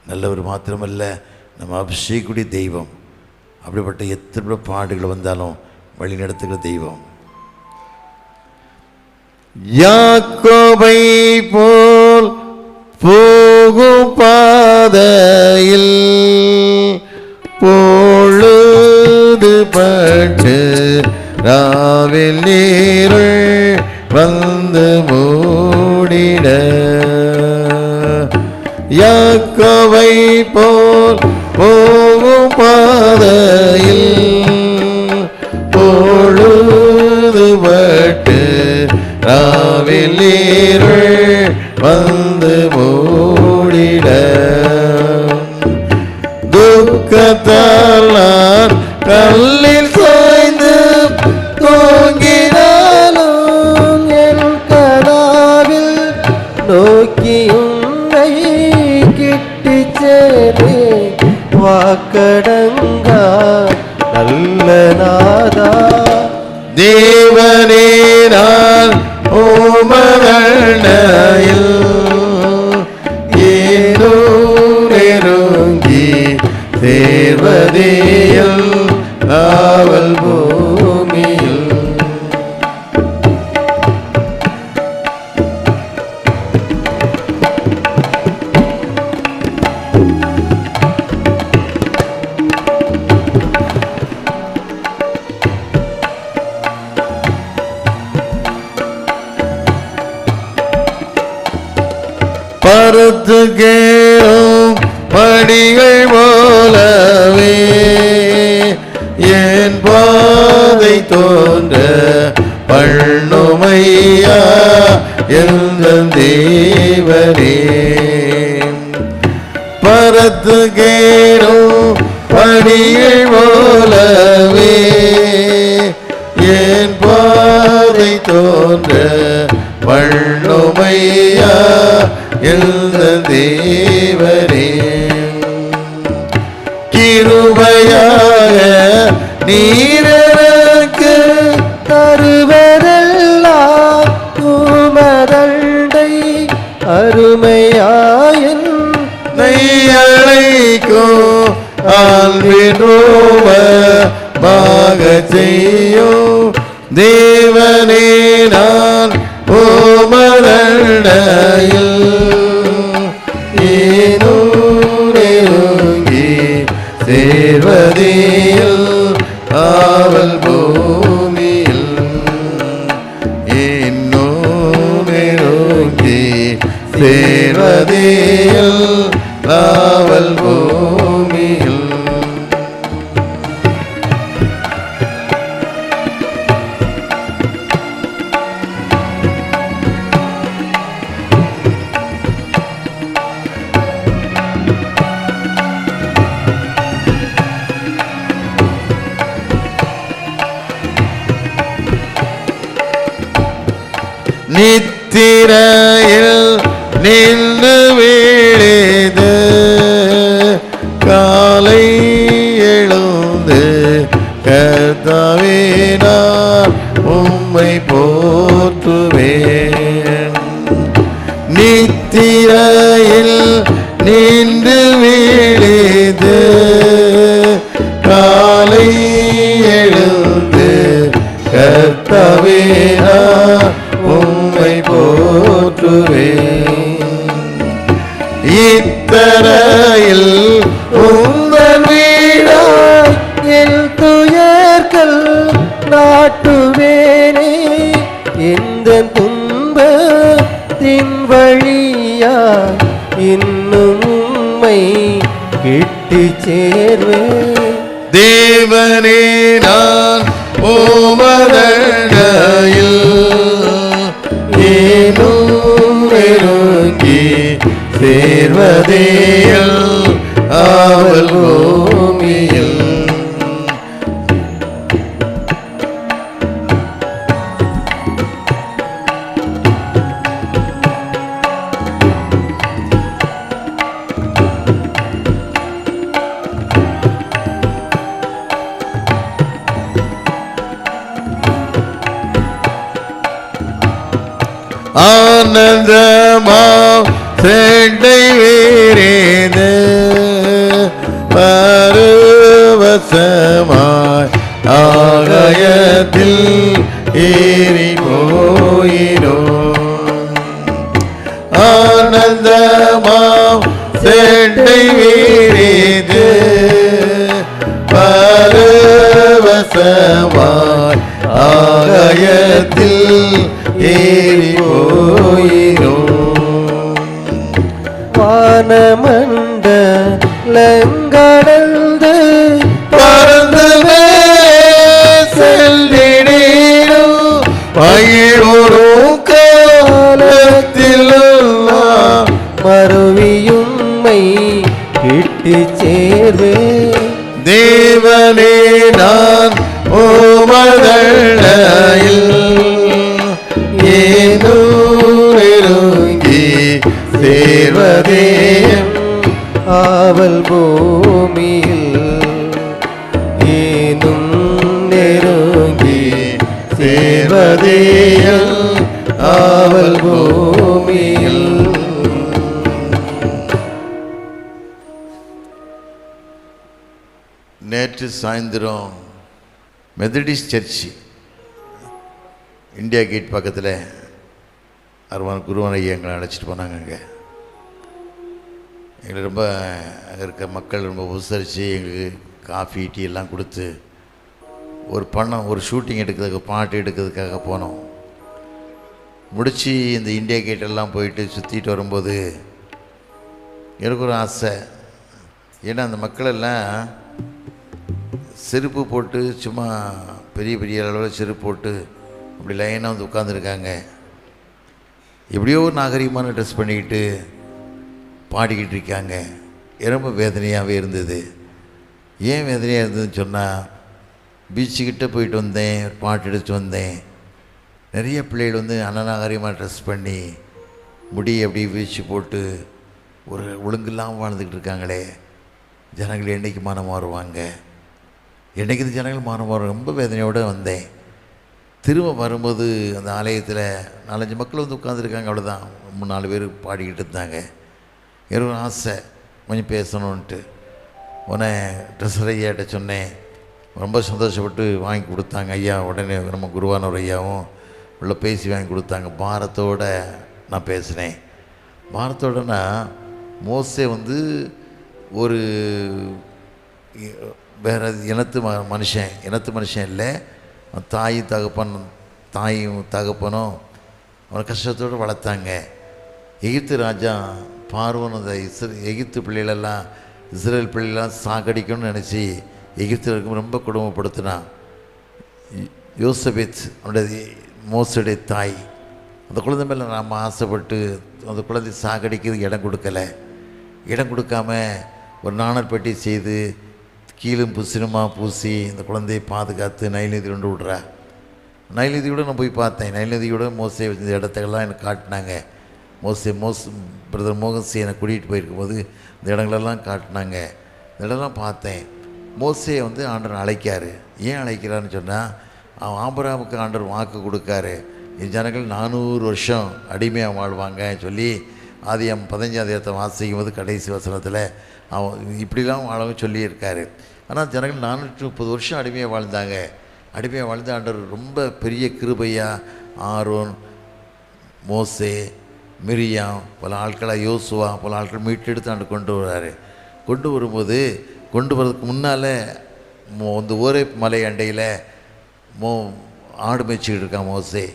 நல்லவர் மாத்திரமல்ல, நம்ம அபிஷேகக்கூடிய தெய்வம். அப்படிப்பட்ட எத்தனை பாடுகள் வந்தாலும் வழி நடத்துகிற தெய்வம். யாக்கோபை போல் போகும் பாதையில் பொழுது பட்டு ராவில் நீருள் வந்து மூடிட, யாக்கோபை போல் போகும் பாதையில் பொழுது பட்டு ராவில் நீருள் வந்து மூடிட, துக்கத்தால் நான் கல்லில் சாய்ந்து தூங்கினாலும் என் கனாவில் நோக்கி உன்னை கிட்டி சேரே வாக்கடங்கா நல்ல நாதா. தேவனே நான் ஓமரணையில் ஏதோ நெருங்கி தேவதையில் ஆவல் பூமியில் பருத்து கேளும் படிகள் போலவே என் பாதை தோன்ற பண்ணுமையா எந்த தேவனே. பரத்து கேடும் பணிகள் போலவே என் பாதை தோன்ற பண்ணுமையா எந்த தேவனே. கிருபையாக நீரருக்கு தருவதெல்லாம் உமதண்டை அருமையாயின் நையழைக்கோ ஆல்வினோவ மாக செய்யும் தேவனே நான் ஓமதண்டையில் ஏனோ நெருங்கி சேர்வதில் ஆவல் பூமியில் ஏனோ நெருங்கி சேர்வதில் ஆவல் பூமியில். நித்திரையில் நின்று விழிது காலை எழுந்து கர்த்தாவே நான் உம்மை போற்றுவேன். நித்திரையில் நின்று விழிது காலை எழுந்து கர்த்தாவே நான் உம்மை போற்றுவேன். இத்தரையில் உங்கள் வீடாய் என் துயர்கள் நாட்டுவேனே இந்த துன்பத்தின் வழியா இன்னும் உம்மை கிட்டி சேர்வேன். தேவனே நான் ஓமதண்டையில் ஏனோ நெருங்கி சேர்வதேல் ஆவல் பூமியில். ஆனந்தமா செண்டை வீரேது பரவசமாய் ஆகாயத்தில் ஏறி போயினோ. ஆனந்தமா செண்டை வீரேது பரவசமாய் ஆகாயத்தில் ஏறி போயினோ. வானமண்டலங்கடந்து பறந்து செல்லினோ பயிரோரும் காலத்தில் மறுவியும்மை கிட்டி சேர்வேன். தேவனே நான் ஓமதண்டையில் ஏனோ நெருங்கி சேர்வதே ஆவல் பூமியில் ஏனும் நெருங்கி சேர்வதே ஆவல் பூமியில். நேற்று சாயந்தரம் மெத்தடிஸ்ட் சர்ச்சு இந்தியா கேட் பக்கத்தில் அருவான் குருவான் ஐயா எங்களை அழைச்சிட்டு போனாங்க. எங்களை ரொம்ப அங்கே இருக்க மக்கள் ரொம்ப உபசரித்து எங்களுக்கு காஃபி டீ எல்லாம் கொடுத்து ஒரு பணம் ஒரு ஷூட்டிங் எடுக்கிறதுக்கு பாட்டு எடுக்கிறதுக்காக போனோம். முடித்து இந்த இந்தியா கேட்டெல்லாம் போயிட்டு சுற்றிட்டு வரும்போது எனக்கு ஒரு ஆசை. ஏன்னா அந்த மக்களெல்லாம் செருப்பு போட்டு சும்மா பெரிய பெரிய அளவில் செருப்பு போட்டு அப்படி லைனாக வந்து உட்காந்துருக்காங்க. எப்படியோ ஒரு நாகரிகமான ட்ரெஸ் பண்ணிக்கிட்டு பாடிக்கிட்டு இருக்காங்க. ரொம்ப வேதனையாகவே இருந்தது. ஏன் வேதனையாக இருந்ததுன்னு சொன்னால், பீச்சுக்கிட்ட போயிட்டு வந்தேன், பாட்டு எடுத்துட்டு வந்தேன். நிறைய பிள்ளைகள் வந்து அனநாகரிகமாக ட்ரெஸ் பண்ணி முடி அப்படி வீழ்ச்சி போட்டு ஒரு ஒழுங்கெல்லாம் வாழ்ந்துக்கிட்டு இருக்காங்களே. ஜனங்கள் என்றைக்கு மானம் மாறுவாங்க, என்றைக்கு இந்த ஜனங்கள் மானம் மாறுவாங்க? ரொம்ப வேதனையோடு வந்தேன். திரும்ப வரும்போது அந்த ஆலயத்தில் 4-5 மக்கள் வந்து உட்காந்துருக்காங்க. அவ்வளோதான், 3-4 பேர் பாடிக்கிட்டு இருந்தாங்க. எனக்கு ஒரு ஆசை கொஞ்சம் பேசணுன்ட்டு. உடனே ட்ரெஸ்ஸர் ஐயாட்ட சொன்னேன். ரொம்ப சந்தோஷப்பட்டு வாங்கி கொடுத்தாங்க ஐயா. உடனே நம்ம குருவானவர் ஐயாவும் உள்ள பேசி வாங்கி கொடுத்தாங்க. பாரத்தோடு நான் பேசினேன். பாரத்தோடனா மோசே வந்து ஒரு வேறு இனத்து மனுஷன் இல்லை. தாயும் தகப்பனும் அவனை கஷ்டத்தோடு வளர்த்தாங்க. எகிப்து ராஜா பார்வோன் அந்த எகிப்து பிள்ளைகளெல்லாம் இஸ்ரேல் பிள்ளைகளாம் சாகடிக்கணும்னு நினச்சி எகிப்தில் ரொம்ப கொடுமைப்படுத்தினான். யோசபேத் அவனுடைய மோசடைய தாய், அந்த குழந்தை மேலே நாம் ஆசைப்பட்டு அந்த குழந்தை சாகடிக்கிறதுக்கு இடம் கொடுக்காம ஒரு நாணல் பெட்டி செய்து கீழும் புசினுமா பூசி இந்த குழந்தையை பாதுகாத்து நைல் நதி கொண்டு விட்றா. நைல் நதியோடு நான் போய் பார்த்தேன். நைல் நதியோட மோசே இந்த இடத்துக்கெல்லாம் எனக்கு காட்டினாங்க. பிரதர் மோகன்சி என்னை கூட்டிகிட்டு போயிருக்கும்போது இந்த இடங்களெல்லாம் காட்டினாங்க. இந்த இடம்லாம் பார்த்தேன். மோசே வந்து ஆண்டவர் அழைக்காரு. ஏன் அழைக்கிறான்னு சொன்னால், அவன் ஆபிரகாமுக்கு ஆண்டவர் வாக்கு கொடுக்காரு, என் ஜனங்கள் 400 வருஷம் அடிமையாக வாழ்வாங்க சொல்லி. ஆதியாகமம் 15ஆம் அதிகாரத்தை வாசிக்கும் போது கடைசி வசனத்தில் அவன் இப்படிலாம் வாழவும் சொல்லியிருக்காரு. ஆனால் ஜனங்கள் 430 வருஷம் அடிமையாக வாழ்ந்தாங்க. அடிமையாக வாழ்ந்த ஆண்டவர் ரொம்ப பெரிய கிருபையாக ஆரோன், மோசே, மிரியாம், பல ஆட்களாக யோசுவா, பல ஆட்கள் மீட்டெடுத்து ஆண்டு கொண்டு வரும்போது கொண்டு வரதுக்கு முன்னால் இந்த ஒரே மலை அண்டையில் ஆடு மேய்ச்சிக்கிட்டு இருக்கான் மோசே.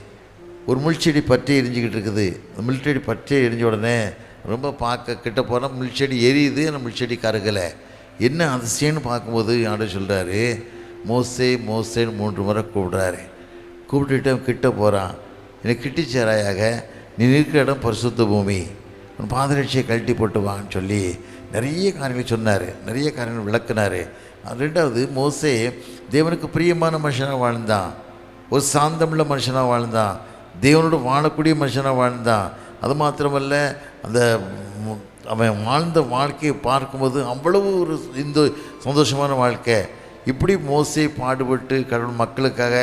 ஒரு முள்செடி பற்றி எரிஞ்சிக்கிட்டு இருக்குது. அந்த முள்செடி பற்றி எரிஞ்ச உடனே ரொம்ப பார்க்க கிட்ட போனால் முள்செடி எரியுது, அந்த முள்செடி கருகலை. என்ன அதிசயம்னு பார்க்கும்போது ஆண்டு சொல்கிறாரு, மோசேன்னு 3 முறை கூப்பிட்டுட்டு கிட்ட போகிறான். எனக்கு கிட்டிச்சாராயாக, நீ இருக்கிற இடம் பரிசுத்த பூமி, உன் பாதரட்சியை கழட்டி போட்டு வான்னு சொல்லி நிறைய காரியங்கள் சொன்னார். நிறைய காரியங்கள் விளக்குனார். 2வது, மோசே தேவனுக்கு பிரியமான மனுஷனாக வாழ்ந்தான். ஒரு சாந்தமுள்ள மனுஷனாக வாழ்ந்தான். தேவனோடு வாழக்கூடிய மனுஷனாக வாழ்ந்தான். அது மாத்திரமல்ல, அந்த அவன் வாழ்ந்த வாழ்க்கையை பார்க்கும்போது அவ்வளவு ஒரு சந்தோஷமான வாழ்க்கை. இப்படி மோசே பாடுபட்டு கடவுள் மக்களுக்காக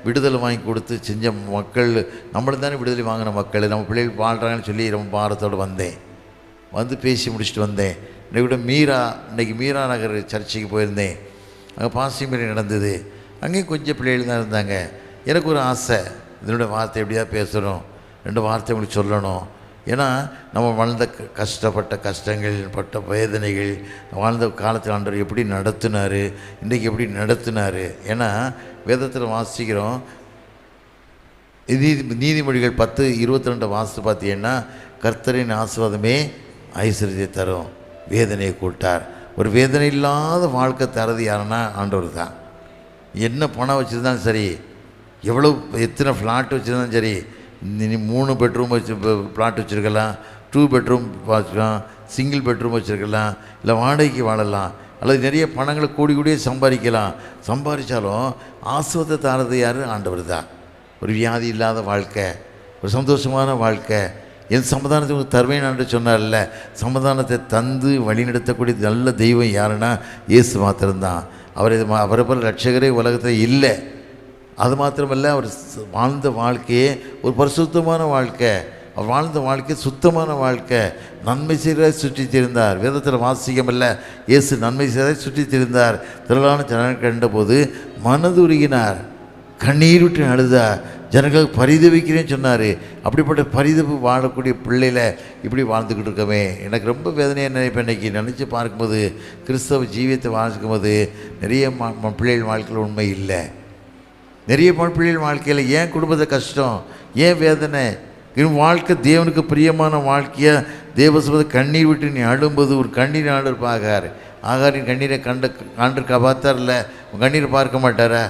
விடுதலை வாங்கி கொடுத்து செஞ்ச மக்கள், நம்மளும் தானே விடுதலை வாங்கின மக்கள், நம்ம பிள்ளைகள் வாழ்கிறாங்கன்னு சொல்லி ரொம்ப பாரத்தோடு வந்து பேசி முடிச்சுட்டு வந்தேன். இன்றைக்கி மீரா நகர் சர்ச்சைக்கு போயிருந்தேன். அங்கே பாசிங் மீறி நடந்தது. அங்கேயும் கொஞ்சம் பிள்ளைகள் தான் இருந்தாங்க. எனக்கு ஒரு ஆசை, இதனுடைய வார்த்தை எப்படியா பேசணும், 2 வார்த்தை உங்களுக்கு சொல்லணும். ஏன்னா நம்ம வாழ்ந்த கஷ்டப்பட்ட கஷ்டங்கள், பட்ட வேதனைகள், வாழ்ந்த காலத்தில் ஆண்டவர் எப்படி நடத்தினார், இன்றைக்கி எப்படி நடத்தினார். ஏன்னா வேதத்தில் வாசிக்கிறோம், நீதிமொழிகள் 10:22 வாசித்து பார்த்தீங்கன்னா, கர்த்தரின் ஆசீர்வாதமே ஐஸ்வர்யத்தை தரும், வேதனையை கூட்டார். ஒரு வேதனை இல்லாத வாழ்க்கை தரது யாருன்னா ஆண்டவர் தான். என்ன பணம் வச்சுருந்தாலும் சரி, எத்தனை ஃப்ளாட் வச்சுருந்தாலும் சரி, நீ 3 பெட்ரூம் ஃப்ளாட் வச்சுருக்கலாம், 2 பெட்ரூம் வச்சுக்கலாம், சிங்கிள் பெட்ரூம் வச்சுருக்கலாம், இல்லை வாடகைக்கு வாழலாம், அல்லது நிறைய பணங்களை கூடியே சம்பாதிச்சாலும் ஆசீர்வாதத்தை தரது யார்? ஆண்டவர் தான். ஒரு வியாதி இல்லாத வாழ்க்கை, ஒரு சந்தோஷமான வாழ்க்கை, என் சமாதானத்தை உங்களுக்கு தருவேன் என்று சொன்னார்ல, சமாதானத்தை தந்து வழிநடத்தக்கூடிய நல்ல தெய்வம் யாருன்னா இயேசு மாத்திரம்தான். அவரை போல ரட்சகரே உலகத்தில் இல்லை. அது மாத்திரமல்ல, அவர் வாழ்ந்த வாழ்க்கையே ஒரு பரிசுத்தமான வாழ்க்கை. அவர் வாழ்ந்த வாழ்க்கை சுத்தமான வாழ்க்கை. நன்மை செய்வதை சுற்றி திரிந்தார். வேதத்தில் வாசிக்கமல்ல, இயேசு நன்மை செய்வதை சுற்றி திரிந்தார். திரளான ஜனங்கள் கண்டபோது மனதுருகினார், கண்ணீர் விட்டு அழுதார், ஜனங்களுக்கு பரிதவிக்கிறேன்னு சொன்னார். அப்படிப்பட்ட பரிதப்பு வாழக்கூடிய பிள்ளையில் இப்படி வாழ்ந்துக்கிட்டு இருக்கவே எனக்கு ரொம்ப வேதனையாக நினைப்பேன். இன்றைக்கி நினச்சி பார்க்கும்போது, கிறிஸ்தவ ஜீவியத்தை வாசிக்கும்போது நிறைய பிள்ளைகள் வாழ்க்கையில் உண்மை இல்லை. நிறைய பிள்ளைகள் வாழ்க்கையில் ஏன் குடும்பத்தை கஷ்டம், ஏன் வேதனை? வாழ்க்கை தேவனுக்கு பிரியமான வாழ்க்கையாக தேவசபத்தை கண்ணீர் விட்டு நீ அழும்போது ஒரு கண்ணீர் ஆண்டவர் ஆகாரின் கண்ணீரை கண்டு பார்த்தார்ல, கண்ணீரை பார்க்க மாட்டாரா?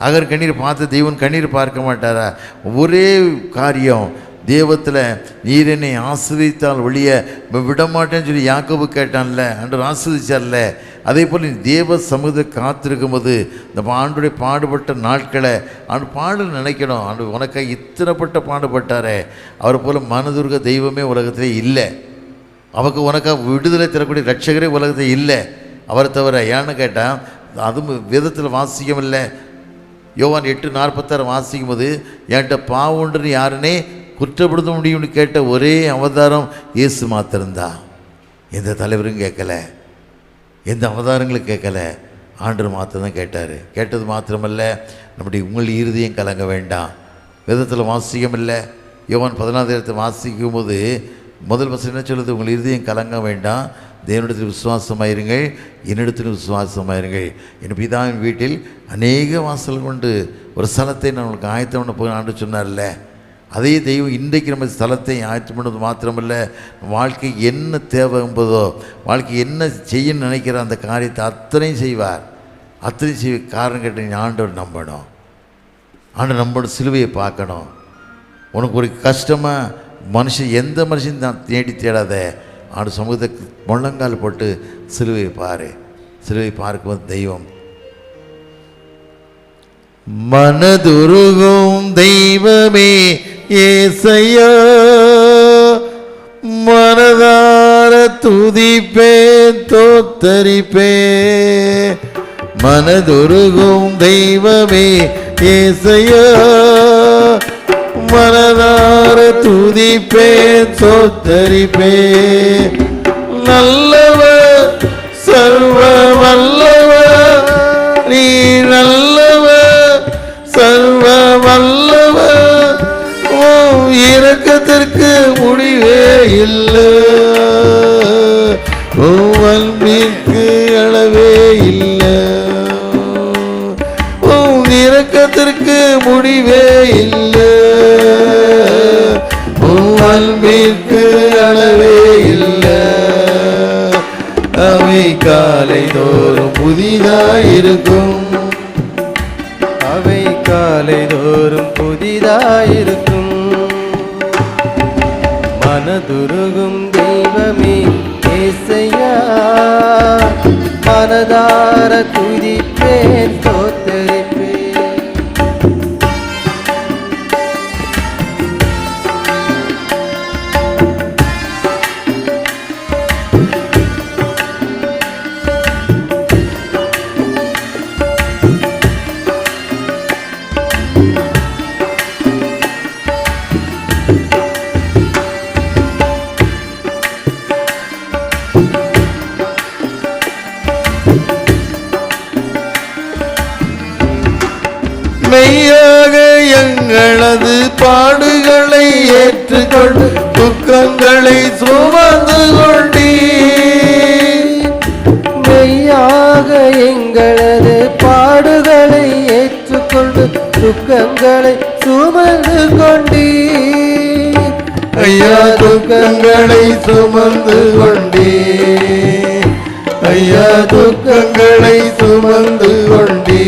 அகர் கண்ணீர் பார்த்து தெய்வன் கண்ணீர் பார்க்க மாட்டாரா? ஒரே காரியம், தேவத்தில் நீர் என்னை ஆசிரித்தால் ஒழிய விடமாட்டேன்னு சொல்லி யாக்கோபு கேட்டான்ல, ஆண்டவர் ஆசிரிச்சார்ல. அதே போல் நீ தேவ சமூகத்தை காத்திருக்கும் போது இந்த ஆண்டுடைய பாடுபட்ட நாட்களை பாடு நினைக்கணும். ஆண்டு உனக்காக இத்தனைப்பட்ட பாடுபட்டாரே, அவரை போல் மனதுருக தெய்வமே உலகத்திலே இல்லை. அவருக்கு உனக்காக விடுதலை தரக்கூடிய ரட்சகரே உலகத்தில் இல்லை அவரை தவிர. ஏன்னு கேட்டால் அதுவும் வேதத்தில் வாசிக்கம் இல்லை. யோவான் 8:46 வாசிக்கும் போது என்கிட்ட பாவுண்டுன்னு யாருன்னே குற்றப்படுத்த முடியும்னு கேட்ட ஒரே அவதாரம் இயேசு மாத்திரம்தான். எந்த தலைவரும் கேட்கல, எந்த அவதாரங்களும் கேட்கல, ஆண்டவர் மாத்திரம்தான் கேட்டார். கேட்டது மாத்திரமல்ல, நம்முடைய உங்கள் இருதயம் கலங்க வேண்டாம். வேதத்தில் வாசிக்கம் இல்லை. யோவான் 14 வாசிக்கும் போது முதல் வசனம் என்ன சொல்லுது? உங்கள் இருதயம் கலங்க வேண்டாம், தேவனிடத்தில் விசுவாசமாயிருங்கள், என்னிடத்தில் விசுவாசமாயிருங்கள். என் பிதாவின் வீட்டில் அநேக வாசல் கொண்டு ஒரு ஸ்தலத்தை நான் உங்களுக்கு ஆயத்தம் பண்ண போய் ஆண்டு சொன்னார்ல. அதே தெய்வம் இன்றைக்கு நம்ம ஸ்தலத்தை ஆயத்தம் பண்ணது மாத்திரமல்ல, வாழ்க்கை என்ன தேவை என்பதோ, வாழ்க்கை என்ன செய்யணும்னு நினைக்கிற அந்த காரியத்தை அத்தனையும் செய்வார். அத்தனையும் செய்வ காரணம் கேட்ட நீ ஆண்டவர் நம்பணும். ஆண்டவர் நம்பணும், சிலுவையை பார்க்கணும். உனக்கு ஒரு கஷ்டமாக மனுஷன் எந்த மனுஷன் தான் தேடாத, ஆண்டு சமூகத்தை முழங்கால் போட்டு சிலுவையை பாரு. சிலுவை பார்க்கும்போது தெய்வம் மனதுருகும் தெய்வமே ஏசையா, மனதார துதிப்பே தோத்தரிப்பே. மனதுருகும் தெய்வமே ஏசையா, மனதார துதிப்பே தோத்தரிப்பே. நல்லவர் சர்வ வல்லவர், நீ நல்லவர் சர்வ வல்லவர், ஓ இரக்கத்திற்கு முடிவே இல்லை, ஓ அன்பிற்கு அளவே இல்லை, ஓ இரக்கத்திற்கு முடிவே இல்லை, ஓ அன்பிற்கு அளவே இல்லை. அவை காலை தோறும் புதிதாயிருக்கும், அவை காலை தோறும் புதிதாயிருக்கும். மனதுருகும் தெய்வமே ஏசையா, மனதார துதிப்பேன் தோத்தரிப்பேன். மெய்யாக எங்களது பாடுகளை ஏற்றுக்கொண்டு துக்கங்களை சுமந்து கொண்டீ. மெய்யாக எங்களது பாடுகளை ஏற்றுக்கொண்டு துக்கங்களை சுமந்து கொண்டீ. ஐயா துக்கங்களை சுமந்து கொண்டீ, ஐயா துக்கங்களை சுமந்து கொண்டீ.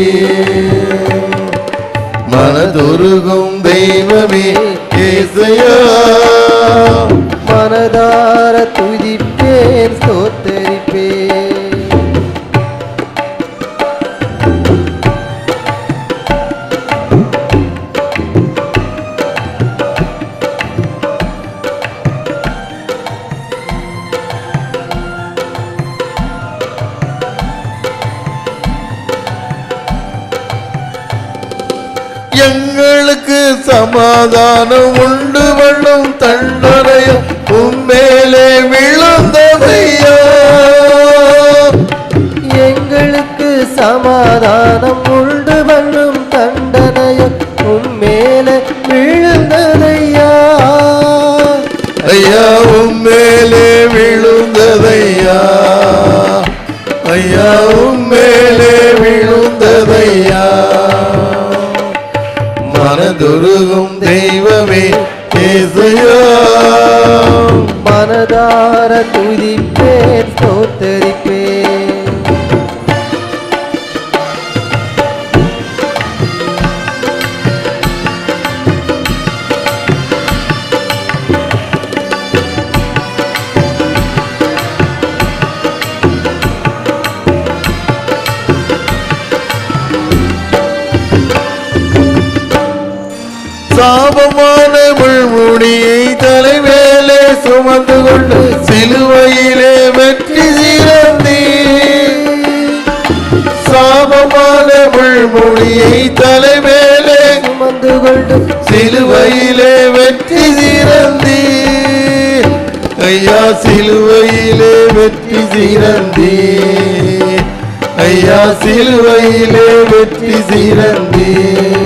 மனதுருகும் தெய்வமே ஏசையா, மனதார துதிப்பேன் ஸ்தோத்தரிப்பேன். எங்களுக்கு சமாதானம் உண்டு பண்ணும் தண்டனையும் உம்மேலே விழுந்ததையா. எங்களுக்கு சமாதானம் உண்டு பண்ணும் தண்டனையும் உம்மேலே விழுந்ததையா. ஐயா உம்மேலே விழுந்ததையா, ஐயா உம்மேலே விழுந்ததையா. மனதுருகும் தெய்வமே ஏசையா, மனதார துதிப்பேன் ஸ்தோத்தரிப்பேன். சாபமான முள்முடியை தலைவேலே சுமந்து கொண்டு சிலுவையிலே வெற்றி சிறந்தீர். சாபமான முள்முடியை தலைவேலே சுமந்து கொண்டு சிலுவையிலே வெற்றி சிறந்தீர். ஐயா சிலுவையிலே வெற்றி சிறந்தீர். ஐயா சிலுவையிலே வெற்றி சிறந்தீர்.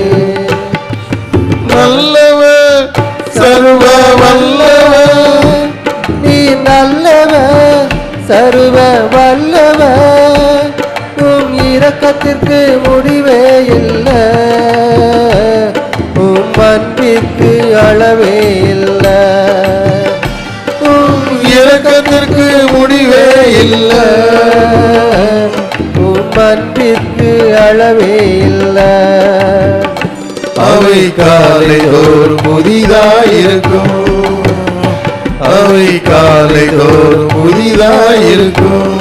நல்லவர் சர்வ வல்லவர், நீ நல்லவர் சர்வ வல்லவர், உம் இரக்கத்திற்கு முடிவே இல்லை, உம் அன்பிற்கு அளவே இல்லை, உம் இரக்கத்திற்கு முடிவே இல்லை, உம் அன்பிற்கு அளவே இல்லை. அவை காலை தோறும் புதிதாயிருக்கும், அவை காலை தோறும் புதிதாயிருக்கும்.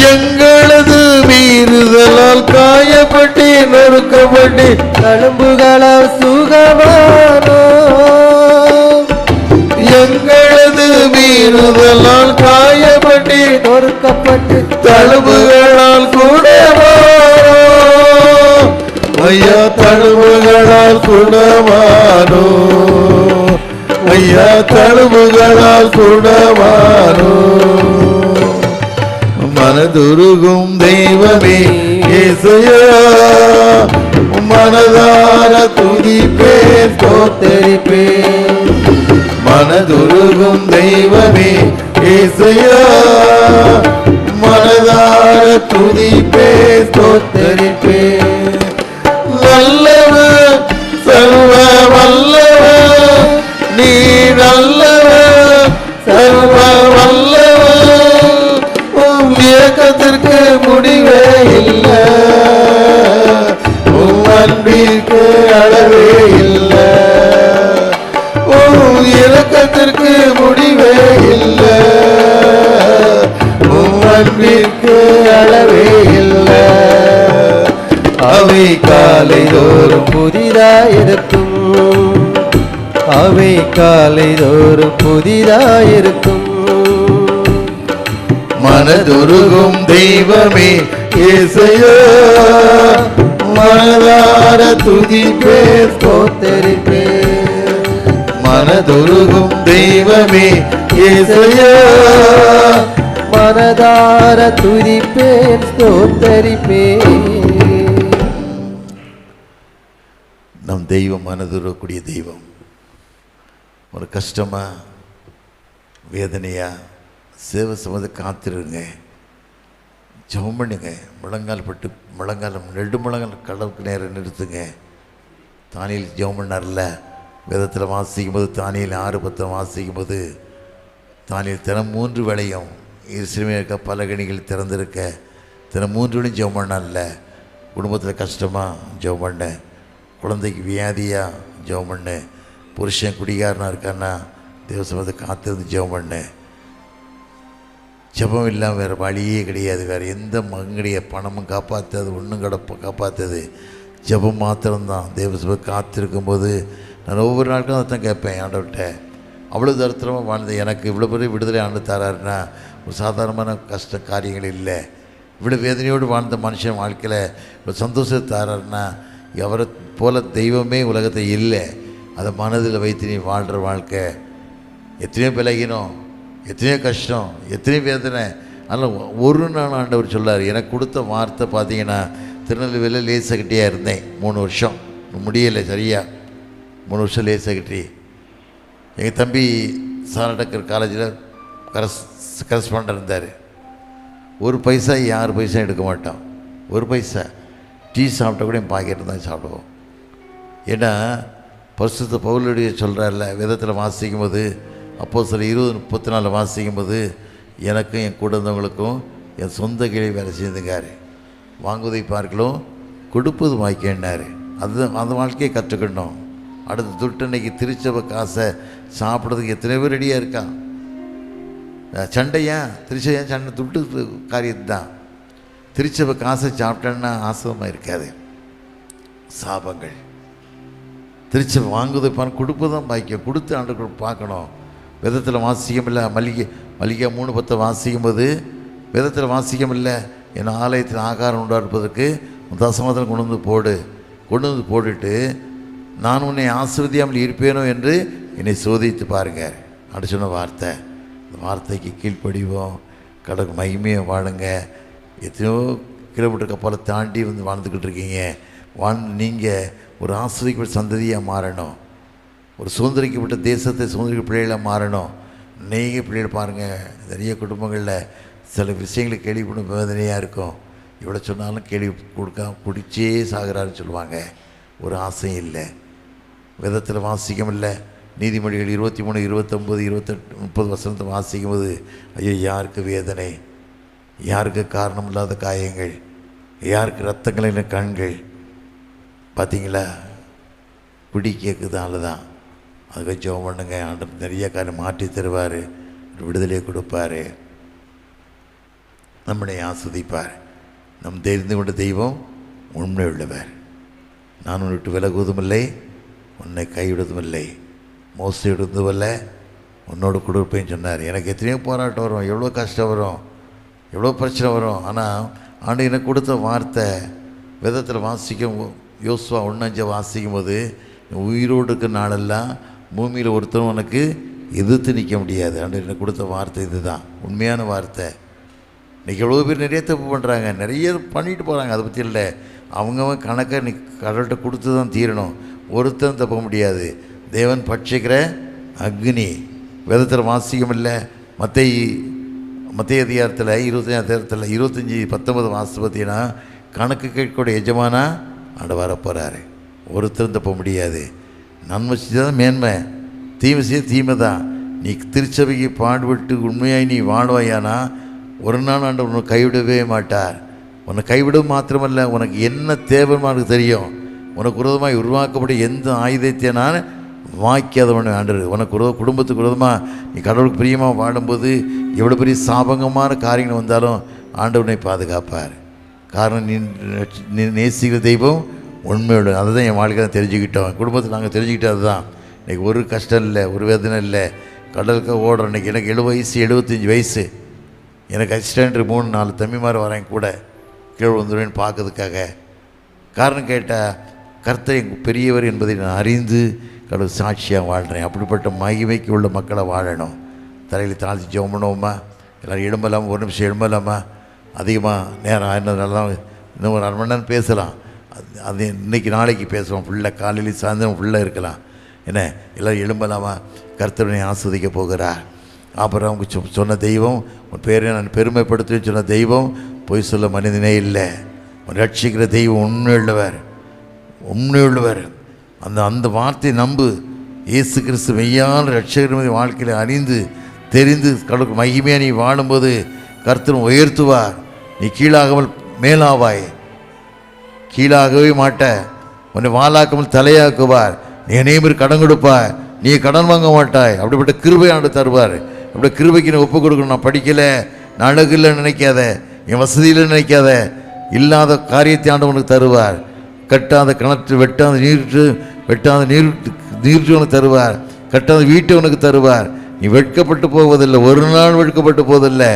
எங்களது மீறுதலால் காயப்பட்டு நொறுக்கப்பட்டு தழும்புகளால் சுகமானோ, எங்களது மீறுதலால் காயப்பட்டு நொறுக்கப்பட்டு தழும்புகளால் குணமானோ. ஐயா தழும்புகளால் குணமானோ, ஐயா தழும்புகளால் குணமானோ. மனதுருகும் தெய்வமே இயேசுயா, மனதார துதிப்பேன் ஸ்தோத்தரிப்பேன். மனதுருகும் தெய்வமே இயேசுயா, மனதார துதிப்பேன் ஸ்தோத்தரிப்பேன். நல்லவர் சர்வ வல்லவர், நீ நல்லவர் சர்வ வல்லவர், இயக்கத்திற்கு முடிவே இல்லை, உம் அன்பிற்கு அளவே இல்லை, உம் இரக்கத்திற்கு முடிவே இல்லை, உம் அன்பிற்கு அளவே இல்லை. அவை காலை தோறும் புதிதாயிருக்கும், அவை காலை தோறும் புதிதாயிருக்கும். மனதுருகும் தெய்வமே இயேசுயா, மனதார துதிப்பேன் ஸ்தோத்தரிப்பேன். மனதுருகும் தெய்வமே இயேசுயா, மனதார துதிப்பேன் ஸ்தோத்தரிப்பேன். நம் தெய்வம் மனதுருகக்கூடிய தெய்வம். ஒரு கஷ்டமா வேதனையா சேவை சம்மந்த காத்திருங்க, ஜெபம் பண்ணுங்க, முழங்கால் நெடு முழங்கால் கடவுளுக்கு நேரம் நிறுத்துங்க. தானியல் ஜெபம் பண்ணார்ல, வேதத்தில் வாசிக்கும் போது தானியல் 6:10 வாசிக்கும் போது தானியல் தினம் 3 வேளையும் இருசிலுமையில் இருக்க பலகணிகள் திறந்திருக்க தினம் 3 வேளையும் ஜெபம் பண்ணார்ல. குடும்பத்தில் கஷ்டமாக ஜெபம் பண்ணேன், குழந்தைக்கு வியாதியாக ஜெபம் பண்ணேன், புருஷன் குடிகாரனாக இருக்கான்னா தேவசமத்தை காத்திருந்து ஜெபம் பண்ணேன். ஜெபம் இல்லாமல் வேறு வழியே கிடையாது, வேறு எந்த மகன் கிடையாது, பணமும் காப்பாற்றாது, ஒன்றும் காப்பாற்றாது, ஜெபம் மாத்திரம்தான். தேவசபை காத்திருக்கும்போது நான் ஒவ்வொரு நாளுக்கும் அதை தான் கேட்பேன் ஆண்டவர்கிட்ட. அவ்வளோ தரித்திரமாக வாழ்ந்த எனக்கு இவ்வளோ பெரிய விடுதலை ஆண்டு தராருன்னா ஒரு சாதாரணமான கஷ்ட காரியங்கள் இல்லை. இவ்வளோ வேதனையோடு வாழ்ந்த மனுஷன் வாழ்க்கையில் இவ்வளோ சந்தோஷத்தை தராருன்னா அவரை போல தெய்வமே உலகத்தில் இல்லை. அதை மனதில் வைத்து நீ வாழ்கிற வாழ்க்கை எத்தனையோ விலகினோம், எத்தனையோ கஷ்டம், எத்தனையோ வேதனை. அதனால் ஒரு நாள் ஆண்டவர் சொல்லார். எனக்கு கொடுத்த வார்த்தை பார்த்தீங்கன்னா, திருநெல்வேலியில் லேஸ் செக்ரட்டரியாக இருந்தேன் 3 வருஷம், முடியலை சரியாக 3 வருஷம் லேஸ் செக்ரட்டரி. எங்கள் தம்பி சாரடக்கர் காலேஜில் கரஸ்பாண்டர் இருந்தார். 1 பைசா யார் பைசா எடுக்க மாட்டோம், 1 பைசா. டீ சாப்பிட்டா கூட என் பாக்கெட்டு தான் சாப்பிடுவோம். ஏன்னா பரிசுத்த பவுலுடைய சொல்கிறார்ல, வேதத்தில் வாசிக்கும் போது அப்போஸ்தலர் 20:34 வாசிக்கும் போது எனக்கும் என் கூட இருந்தவங்களுக்கும் என் சொந்த கிளை வேலை செய்துங்காரு. வாங்குவதை பார்க்கலாம் கொடுப்பது வாய்க்கேன்னாரு. அதுதான் அந்த வாழ்க்கையை கற்றுக்கணும். அடுத்த துட்டன்னைக்கு திருச்சபை காசை சாப்பிட்றதுக்கு எத்தனை பேர் ரெடியாக இருக்கான்? சண்டையா திருச்சபை சண்டை துட்டு காரியத்து தான். திருச்சபை காசை சாப்பிட்டேன்னா ஆசிரமாக இருக்காது, சாபங்கள். திருச்சபை வாங்குவதை பார்க்க கொடுப்பதும் பாய்க்க கொடுத்து ஆண்டு பார்க்கணும். விதத்தில் வாசிக்கம் இல்லை. மல்லிகை 3:10 வாசிக்கும் போது விதத்தில் வாசிக்கம் இல்லை, என் ஆலயத்தில் ஆகாரம் உண்டாடுப்பதற்கு தசமத்தில் கொண்டு வந்து போட்டுட்டு நான் உன்னை ஆசீர்வதியாமல் இருப்பேனோ என்று என்னை சோதித்து பாருங்க அப்படி சொன்ன வார்த்தை. இந்த வார்த்தைக்கு கீழ்ப்படிவோம், கடவுள் மகிமையை வாழுங்க. எத்தனையோ கிலோமீட்டர் கப்பால் தாண்டி வந்து வாழ்ந்துக்கிட்டு இருக்கீங்க. நீங்கள் ஒரு ஆஸ்வதிக்கப்பட்ட சந்ததியாக மாறணும், ஒரு சுதந்திரிக்கப்பட்ட தேசத்தை சுதந்திரிக்க பிள்ளைகளாக மாறணும். நீங்கள் பிள்ளைகள் பாருங்கள், நிறைய குடும்பங்களில் சில விஷயங்களை கேள்விப்படும் வேதனையாக இருக்கும். இவ்வளோ சொன்னாலும் கேள்வி குடிச்சே சாகிறாருன்னு சொல்லுவாங்க. ஒரு ஆசையும் இல்லை, வேதத்தில் வாசிக்கம் இல்லை. நீதிமொழிகள் 23, 29, 28, 30 வசனத்தை வாசிக்கும் போது ஐயோ யாருக்கு வேதனை, யாருக்கு காரணம் இல்லாத காயங்கள், யாருக்கு இரத்தங்களின் கண்கள். பார்த்தீங்களா, குடி கேட்குதால தான். அதுக்கு ஜெபம் பண்ணுங்க, ஆண்டவர் நிறைய காரியம் மாற்றி தருவார், விடுதலையை கொடுப்பார், நம்மளை ஆஸ்வதிப்பார். நம் தெரிந்து கொண்ட தெய்வம் உண்மை உள்ளவர். நான் உன்னை விட்டு விலகுவதும் இல்லை, உன்னை கைவிடுவதும் இல்லை, மோசடிவதும் இல்லை, உன்னோடு கொடுப்பேன்னு சொன்னார். எனக்கு எத்தனையோ போராட்டம் வரும், எவ்வளோ கஷ்டம் வரும், எவ்வளோ பிரச்சனை வரும். ஆனால் ஆண்டு எனக்கு கொடுத்த வார்த்தை விதத்தில் வாசிக்கும் யோசுவா 1:5 வாசிக்கும் போது, உயிரோடு இருக்க நாளெல்லாம் பூமியில் ஒருத்தரும் உனக்கு எதிர்த்து நிற்க முடியாது. ஆண்டு எனக்கு கொடுத்த வார்த்தை இதுதான், உண்மையான வார்த்தை. இன்றைக்கி எவ்வளோ பேர் நிறைய தப்பு பண்ணுறாங்க, நிறைய பண்ணிட்டு போகிறாங்க. அதை பற்றி இல்லை, அவங்கவன் கணக்கை நீ கடவுள்கிட்ட கொடுத்து தான் தீரணும். ஒருத்தரும் தப்ப முடியாது. தேவன் பட்சிக்கிற அக்னி. வேதத்தில் வாசிக்கம் இல்லை. மத்திய அதிகாரத்தில் 25:19 வாசி பார்த்தீங்கன்னா, கணக்கு கேட்கக்கூடிய எஜமானா ஆண்டு வரப்போகிறாரு. ஒருத்தரும் தப்ப முடியாது. நன்மை செய்தால் மேன்மை, தீமை செய்ய தீமை தான். நீ திருச்சபைக்கு பாடுபட்டு உண்மையாய் நீ வாழ்வாயானா ஒரு நாள் ஆண்டவர் உன்னை கைவிடவே மாட்டார். உன்னை கைவிடவும் மாத்திரமல்ல, உனக்கு என்ன தேவைன்னு எனக்கு தெரியும். உனக்கு விரோதமாக உருவாக்கப்பட்ட எந்த ஆயுதத்தை நான் வாய்க்காதவன் ஆண்டவர். உனக்கு குடும்பத்துக்கு விரோதமாக நீ கடவுளுக்கு பிரியமாக வாழும்போது எவ்வளோ பெரிய சாபகமான காரியங்கள் வந்தாலும் ஆண்டவனை பாதுகாப்பார். காரணம் நீ நேசிக்கிற தெய்வம் உண்மையோட. அதை தான் என் வாழ்க்கை தெரிஞ்சுக்கிட்டோம், குடும்பத்தில் நாங்கள் தெரிஞ்சுக்கிட்டது தான். இன்றைக்கி ஒரு கஷ்டம் இல்லை, ஒரு வேதனை இல்லை. கடலுக்கு ஓடுறோம். இன்றைக்கி எனக்கு 70 வயசு 75 வயசு. எனக்கு அசிஸ்டண்ட் 3-4 தம்பிமார் வரேன் கூட, கீழே வந்துடுவேன்னு பார்க்கறதுக்காக. காரணம் கேட்டால் கர்த்தர் எங்கள் பெரியவர் என்பதை நான் அறிந்து கடவுள் சாட்சியாக வாழ்கிறேன். அப்படிப்பட்ட மகிமைக்கு உள்ள மக்களை வாழணும். தலையில் தாழ்த்தி ஜெபம் பண்ணுவோமா? எல்லோரும் எழும்பலாமா? ஒரு நிமிஷம் எழும்பலாமா? அதிகமாக நேரம் ஆயிருந்ததுனால தான் இன்னும் ஒரு 1/2 மணி நேரம் பேசலாம். அது இன்றைக்கி நாளைக்கு பேசுவோம். ஃபுல்லாக காலையில் சாயந்தரம் ஃபுல்லாக இருக்கலாம். என்ன எல்லோரும் எழும்பலாமா? கர்த்தரை ஆஸ்வதிக்க போகிறார். அப்புறம் அவங்க சொன்ன தெய்வம், உன் பேரை நான் பெருமைப்படுத்துவேன்னு சொன்ன தெய்வம் பொய் சொல்ல மனிதனே இல்லை. உன் ரட்சிக்கிற தெய்வம் உண்மையுள்ளவர். அந்த வார்த்தையை நம்பு. இயேசு கிறிஸ்து மெய்யான ரட்சகர் வாழ்க்கையில் அறிந்து தெரிந்து கடவுளுக்கு மகிமையாக நீ வாழும்போது கர்த்தர் உயர்த்துவார். நீ கீழாகாமல் மேலாவாய், கீழாகவே மாட்ட. உன்னை வாளாக்காமல் தலையாக்குவார். நீ அனைவரும் கடன் கொடுப்பாய், நீ கடன் வாங்க மாட்டாய். அப்படிப்பட்ட கிருபை ஆண்டு தருவார். அப்படி கிருபைக்கு நீ ஒப்புக் கொடுக்கணும். நான் படிக்கலை, நான் அழகு இல்லைன்னு நினைக்காத, என் வசதியில் நினைக்காத. இல்லாத காரியத்தை ஆண்டவனுக்கு தருவார். கட்டாத கிணற்று வெட்டாத நீர்ற்று உனக்கு தருவார். கட்டாத வீட்டை உனக்கு தருவார். நீ வெட்கப்பட்டு போவதில்லை, ஒரு நாள் வெட்கப்பட்டு போவதில்லை.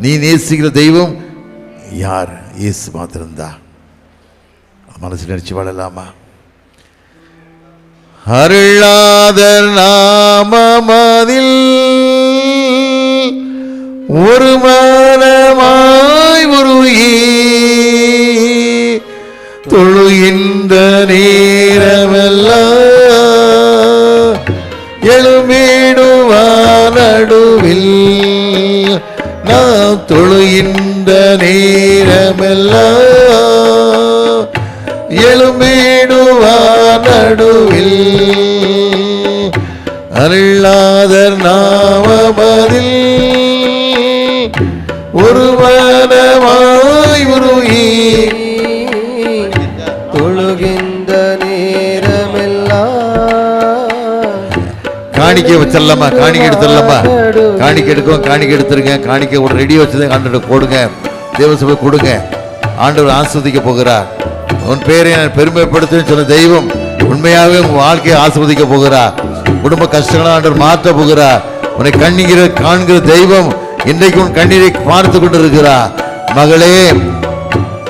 நீ நேசிக்கிற தெய்வம் யார்? இயேசு மாத்திரம்தான். மனசு நினைச்சு வாழலாமா? அருளாதர் நாமமதில் ஒரு மனமாய் உருகி தொழுகின்ற நேரமெல்லாம் எழும்பிடுவார் நடுவில். நான் தொழுகின்ற நேரமெல்லாம் எழும்பிடுவார் நடுவில். அருளாதர் நாமமதில் ஒரு மனமாய் உருகி காணிக்க வச்சிடலாமா? காணிக்க எடுத்துடலாமா? காணிக்க எடுக்கும், காணிக்க எடுத்துருங்க. காணிக்க ஒரு ரெடியாக வச்சுதான் ஆண்டவர்கிட்ட போடுங்க, தேவசபை கொடுங்க. ஆண்டவர் ஆஸ்வதிக்க போகிறார். உன் பேரை நான் பெருமைப்படுத்துன்னு சொன்ன தெய்வம் உண்மையாகவே உன் வாழ்க்கையை ஆஸ்வதிக்க போகிறார். குடும்ப கஷ்டங்களை ஆண்டவர் மாற்ற போகிறார். உன்னை காண்கிற தெய்வம் இன்றைக்கு உன் கண்ணீரை பார்த்து கொண்டு இருக்கிறார். மகளே,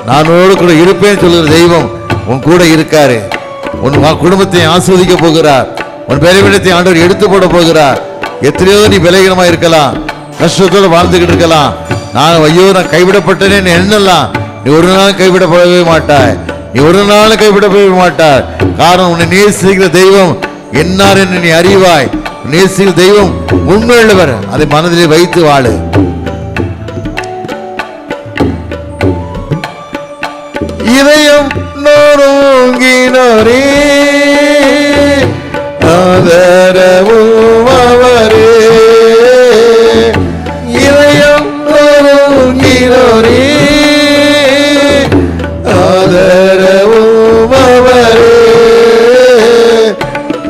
நானோடு கூட இருப்பேன்னு சொல்லுகிற தெய்வம் உன் கூட இருக்காரு. உன் குடும்பத்தை ஆஸ்வதிக்க போகிறார். உன் பலவீனத்தை ஆண்டவர் எடுத்து போட போகிறார். எத்தனையோ நீ பலவீனமா இருக்கலாம், கஷ்டத்தோடு வாழ்ந்துகிட்டு இருக்கலாம். நான் ஐயோ நான் கைவிடப்பட்டேன்னு எண்ணலாம். நீ ஒரு நாள் கைவிடப்படவே மாட்டாய். நீ ஒரு நாள் கைவிடப்படவே மாட்டாய். காரணம், உன்னை நேசிக்கிற தெய்வம் என்னார் என்று நீ அறிவாய். நேசிக்கிற தெய்வம் உண்மையுள்ளவர். அதை மனதிலே வைத்து வாழு. இதயம் நோருங்கினோரே, ஆதரவும் அவரே. இதயம் நோருங்கினோரே, ஆதரவும் அவரே.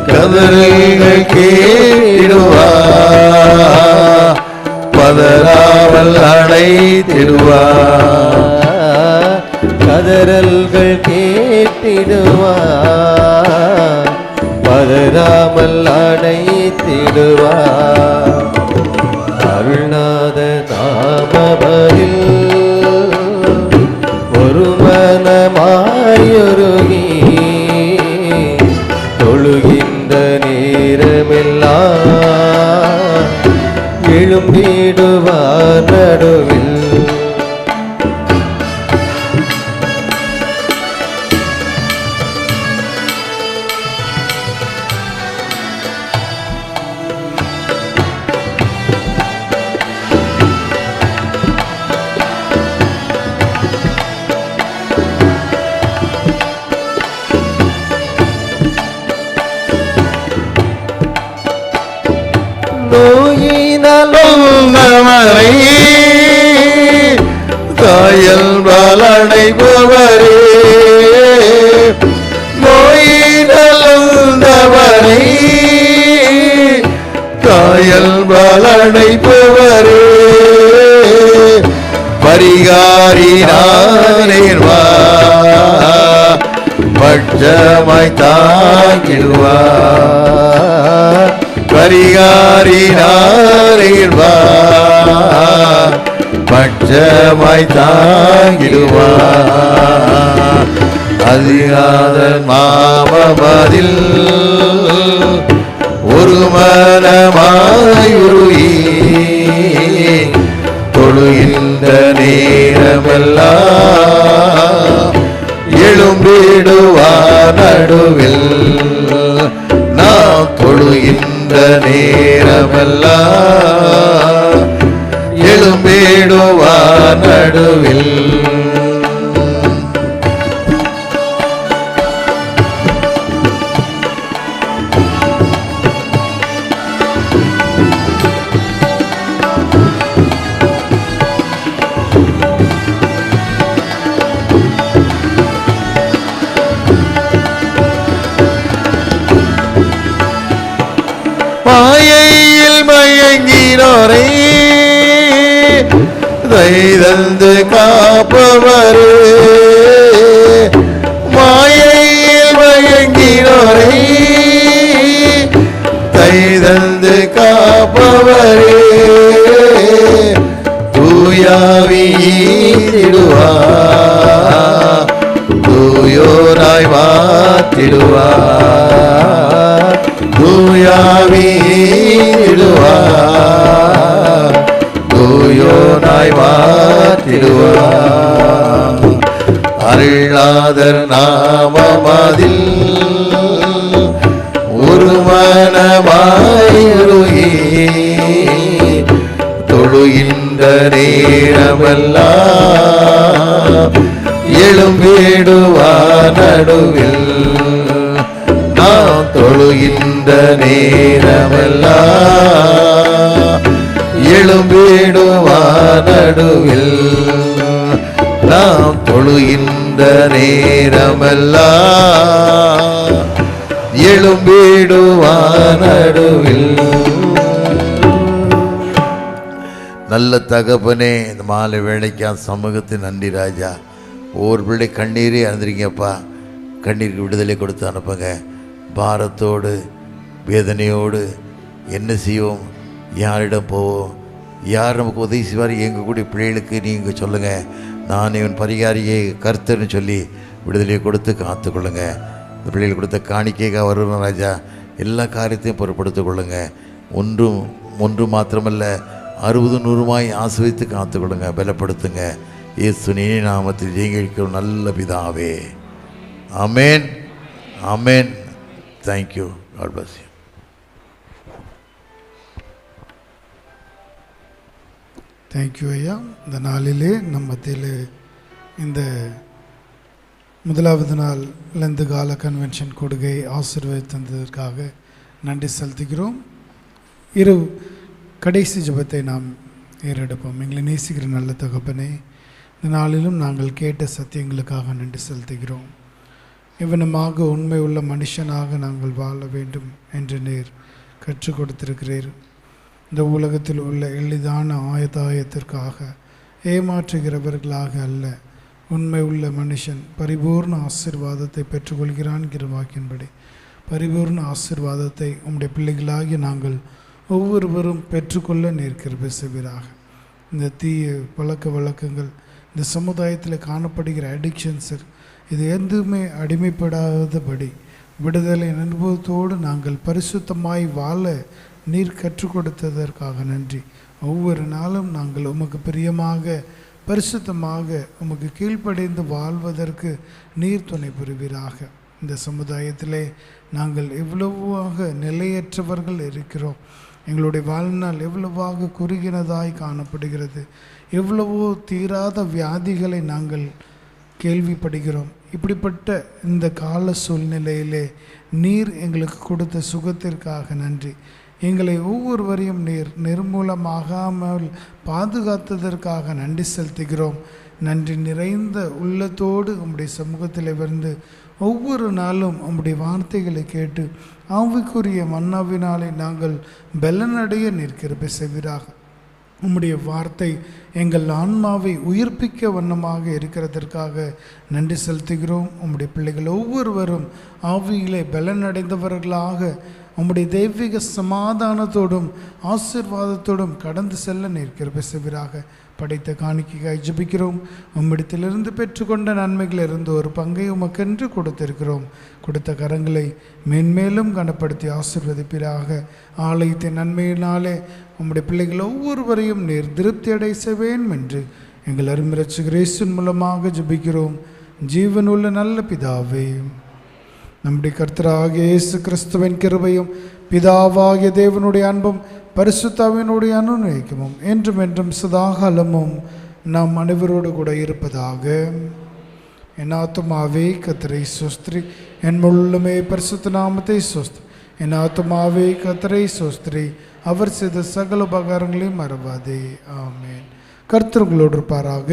கதறுகள் கேட்டிடுவார், பதறாமல் அழைத்திடுவார். கதறல்கள் கேட்டிடுவார், பதறாமல் அணைத்திடுவார். அருள்நாத நாமபதில் ஒரு மனமாயுருகி தொழுகின்ற நேரமெல்லாம் எழும்பிடுவார் நடுவில். நோயினவரை தாயல் பலனைபவரே, நோயினவரை தாயல் பலனைபவரே. பரிகாரினானேர்வா பட்சமாய் தாக்கிடுவார். பரிகாரினாரேர்வா பட்சமாய் தாங்கிடுவார். அதிகாதன் மாமதில் ஒரு மனமாய் உருகி தொழுகின்ற நேரமெல்லாம் எழும்பிடுவார் நடுவில். நாம் தொழுகின்ற நேரமெல்லாம் எழும்பிடுவார் நடுவில். மாயையில் மயங்கினோரை தைதந்து காப்பவரே, மாயையில் மயங்கினோரை தைதந்து காப்பவரே. தூயாவிடுவார், தூயோராய் மாற்றிடுவார். தூயாவிடுவார், தூயோனாய் மாற்றிடுவார். அருளாதர் நாமமதில் ஒரு மனமாயுருகி தொழுகின்ற நேரமெல்லாம் எழும்பிடுவார் நடுவில். நாம் தொழுகின்ற நேரமெல்லாம் எழும்பிடுவார் நடுவில். நாம் தொழுகின்ற நேரமெல்லாம் எழும்பிடுவார் நடுவில். நல்ல தகப்பனே, இந்த மாலை வேலைக்கா சமூகத்தின் நன்றி ராஜா. ஒவ்வொரு பிள்ளை கண்ணீரே அறிந்திருங்கப்பா. கண்ணீருக்கு விடுதலை கொடுத்து அனுப்புங்க. பாரத்தோடு வேதனையோடு என்ன செய்வோம், யாரிடம் போவோம், யார் நமக்கு உதவி செய்வார், எங்கக்கூடிய பிள்ளைகளுக்கு நீங்கள் சொல்லுங்கள், நான் இவன் பரிகாரியை கர்த்தர்னு சொல்லி விடுதலையை கொடுத்து காத்துக்கொள்ளுங்க. இந்த பிள்ளைகள் கொடுத்த காணிக்கைக்காக வருவோம் ராஜா. எல்லா காரியத்தையும் பொருட்படுத்திக் கொள்ளுங்க. ஒன்று மாத்திரமல்ல, 60-100 ஆசீர்வதித்து காத்துக்கொள்ளுங்க, பலப்படுத்துங்க. இயேசுவின் இனிய நாமத்தில் ஜெயங்களிக்கும் நல்ல பிதாவே. Amen, amen. Thank you. God bless you. Thank you ஐயா. இந்த நாளிலே நம்ம மத்தியில் இந்த முதலாவது நாள் லந்து கால கன்வென்ஷன் கொடுகை ஆசீர்வதித்ததற்காக நன்றி செலுத்துகிறோம். கடைசி ஜெபத்தை நாம் ஏறெடுப்போம். எங்களை நேசிக்கிற நல்ல தகப்பனே, இந்த நாளிலும் நாங்கள் கேட்ட சத்தியங்களுக்காக நன்றி செலுத்துகிறோம். இவனமாக உண்மை உள்ள மனுஷனாக நாங்கள் வாழ வேண்டும் என்று நீர் கற்றுக் கொடுத்திருக்கிறீர். இந்த உலகத்தில் உள்ள எளிதான ஆயத்திற்காக ஏமாற்றுகிறவர்களாக அல்ல, உண்மை உள்ள மனுஷன் பரிபூர்ண ஆசீர்வாதத்தை பெற்றுக்கொள்கிறான்கிற வாக்கின்படி பரிபூர்ண ஆசீர்வாதத்தை உம்முடைய பிள்ளைகளாகி நாங்கள் ஒவ்வொருவரும் பெற்றுக்கொள்ள நீர் கிருபை செய்வீராக. இந்த தீய பழக்க வழக்கங்கள், இந்த சமுதாயத்தில் காணப்படுகிற அடிக்ஷன்ஸ், இது எதுவுமே அடிமைப்படாதபடி விடுதலை அனுபவத்தோடு நாங்கள் பரிசுத்தமாய் வாழ நீர் கற்றுக் கொடுத்ததற்காக நன்றி. ஒவ்வொரு நாளும் நாங்கள் உமக்கு பிரியமாக பரிசுத்தமாக உமக்கு கீழ்ப்படைந்து வாழ்வதற்கு நீர் துணை புரிவீராக. இந்த சமுதாயத்திலே நாங்கள் எவ்வளவாக நிலையற்றவர்கள் இருக்கிறோம். எங்களுடைய வாழ்நாள் எவ்வளவாக குறுகினதாய் காணப்படுகிறது. எவ்வளவோ தீராத வியாதிகளை நாங்கள் கேள்விப்படுகிறோம். இப்படிப்பட்ட இந்த கால சூழ்நிலையிலே நீர் எங்களுக்கு கொடுத்த சுகத்திற்காக நன்றி. எங்களை ஒவ்வொருவரையும் நீர் நிர்மூலமாகாமல் பாதுகாத்ததற்காக நன்றி செலுத்துகிறோம். நன்றி நிறைந்த உள்ளத்தோடு உம்முடைய சமூகத்தில் வந்து ஒவ்வொரு நாளும் உம்முடைய வார்த்தைகளை கேட்டு ஆவிக்குரிய மன்னாவினாலே நாங்கள் பலனடைய நிற்கிற செய்வீராக. உம்முடைய வார்த்தை எங்கள் ஆன்மாவை உயிர்ப்பிக்க வண்ணமாக இருக்கிறதற்காக நன்றி செலுத்துகிறோம். உம்முடைய பிள்ளைகள் ஒவ்வொருவரும் ஆவியிலே பலனடைந்தவர்களாக உம்முடைய தெய்வீக சமாதானத்தோடும் ஆசீர்வாதத்தோடும் கடந்து செல்ல நீர் கிருபை செய்வீராக. படைத்த காணிக்கையாய் ஜெபிக்கிறோம். உம்மிடத்திலிருந்து பெற்றுக்கொண்ட நன்மைகளிலிருந்து ஒரு பங்கை உமக்கென்று கொடுத்திருக்கிறோம். கொடுத்த கரங்களை மேன்மேலும் கனப்படுத்தி ஆசீர்வதிப்பீராக. ஆலயத்தின் நன்மையினாலே உம்முடைய பிள்ளைகள் ஒவ்வொருவரையும் நீர் திருப்தி அடை செய்வேன் என்று எங்கள் அருமை இரட்சகர் இயேசுவின் மூலமாக ஜெபிக்கிறோம். ஜீவனுள்ள நல்ல பிதாவே, நம்முடைய கர்த்தராகிய இயேசு கிறிஸ்துவின் கிருபையும் பிதாவாகிய தேவனுடைய அன்பும் பரிசுத்தாவினுடைய அனுநயிக்கமும் என்றும் என்றும் சதாகாலமும் நாம் அனைவரோடு கூட இருப்பதாக. என் ஆத்துமாவே கர்த்தரை ஸ்தோத்திரி, என் முழுமே பரிசுத்த நாமத்தை ஸ்தோத்திரி. என் ஆத்துமாவே கர்த்தரை ஸ்தோத்திரி, அவர் செய்த சகல உபகாரங்களையும் மறவாதே. ஆமென். கர்த்தர் உங்களோடு இருப்பாராக.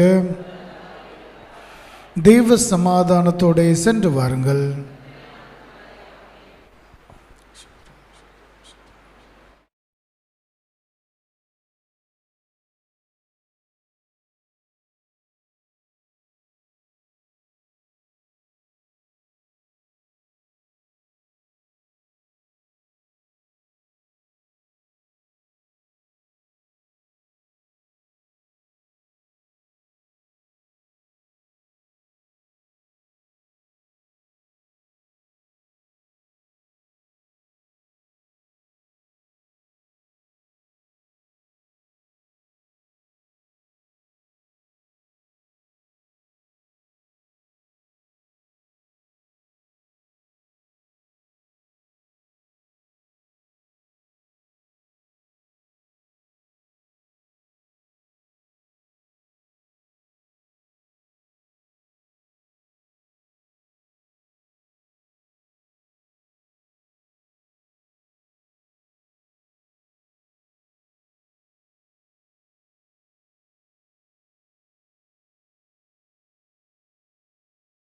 தெய்வ சமாதானத்தோடு சென்று வாருங்கள்.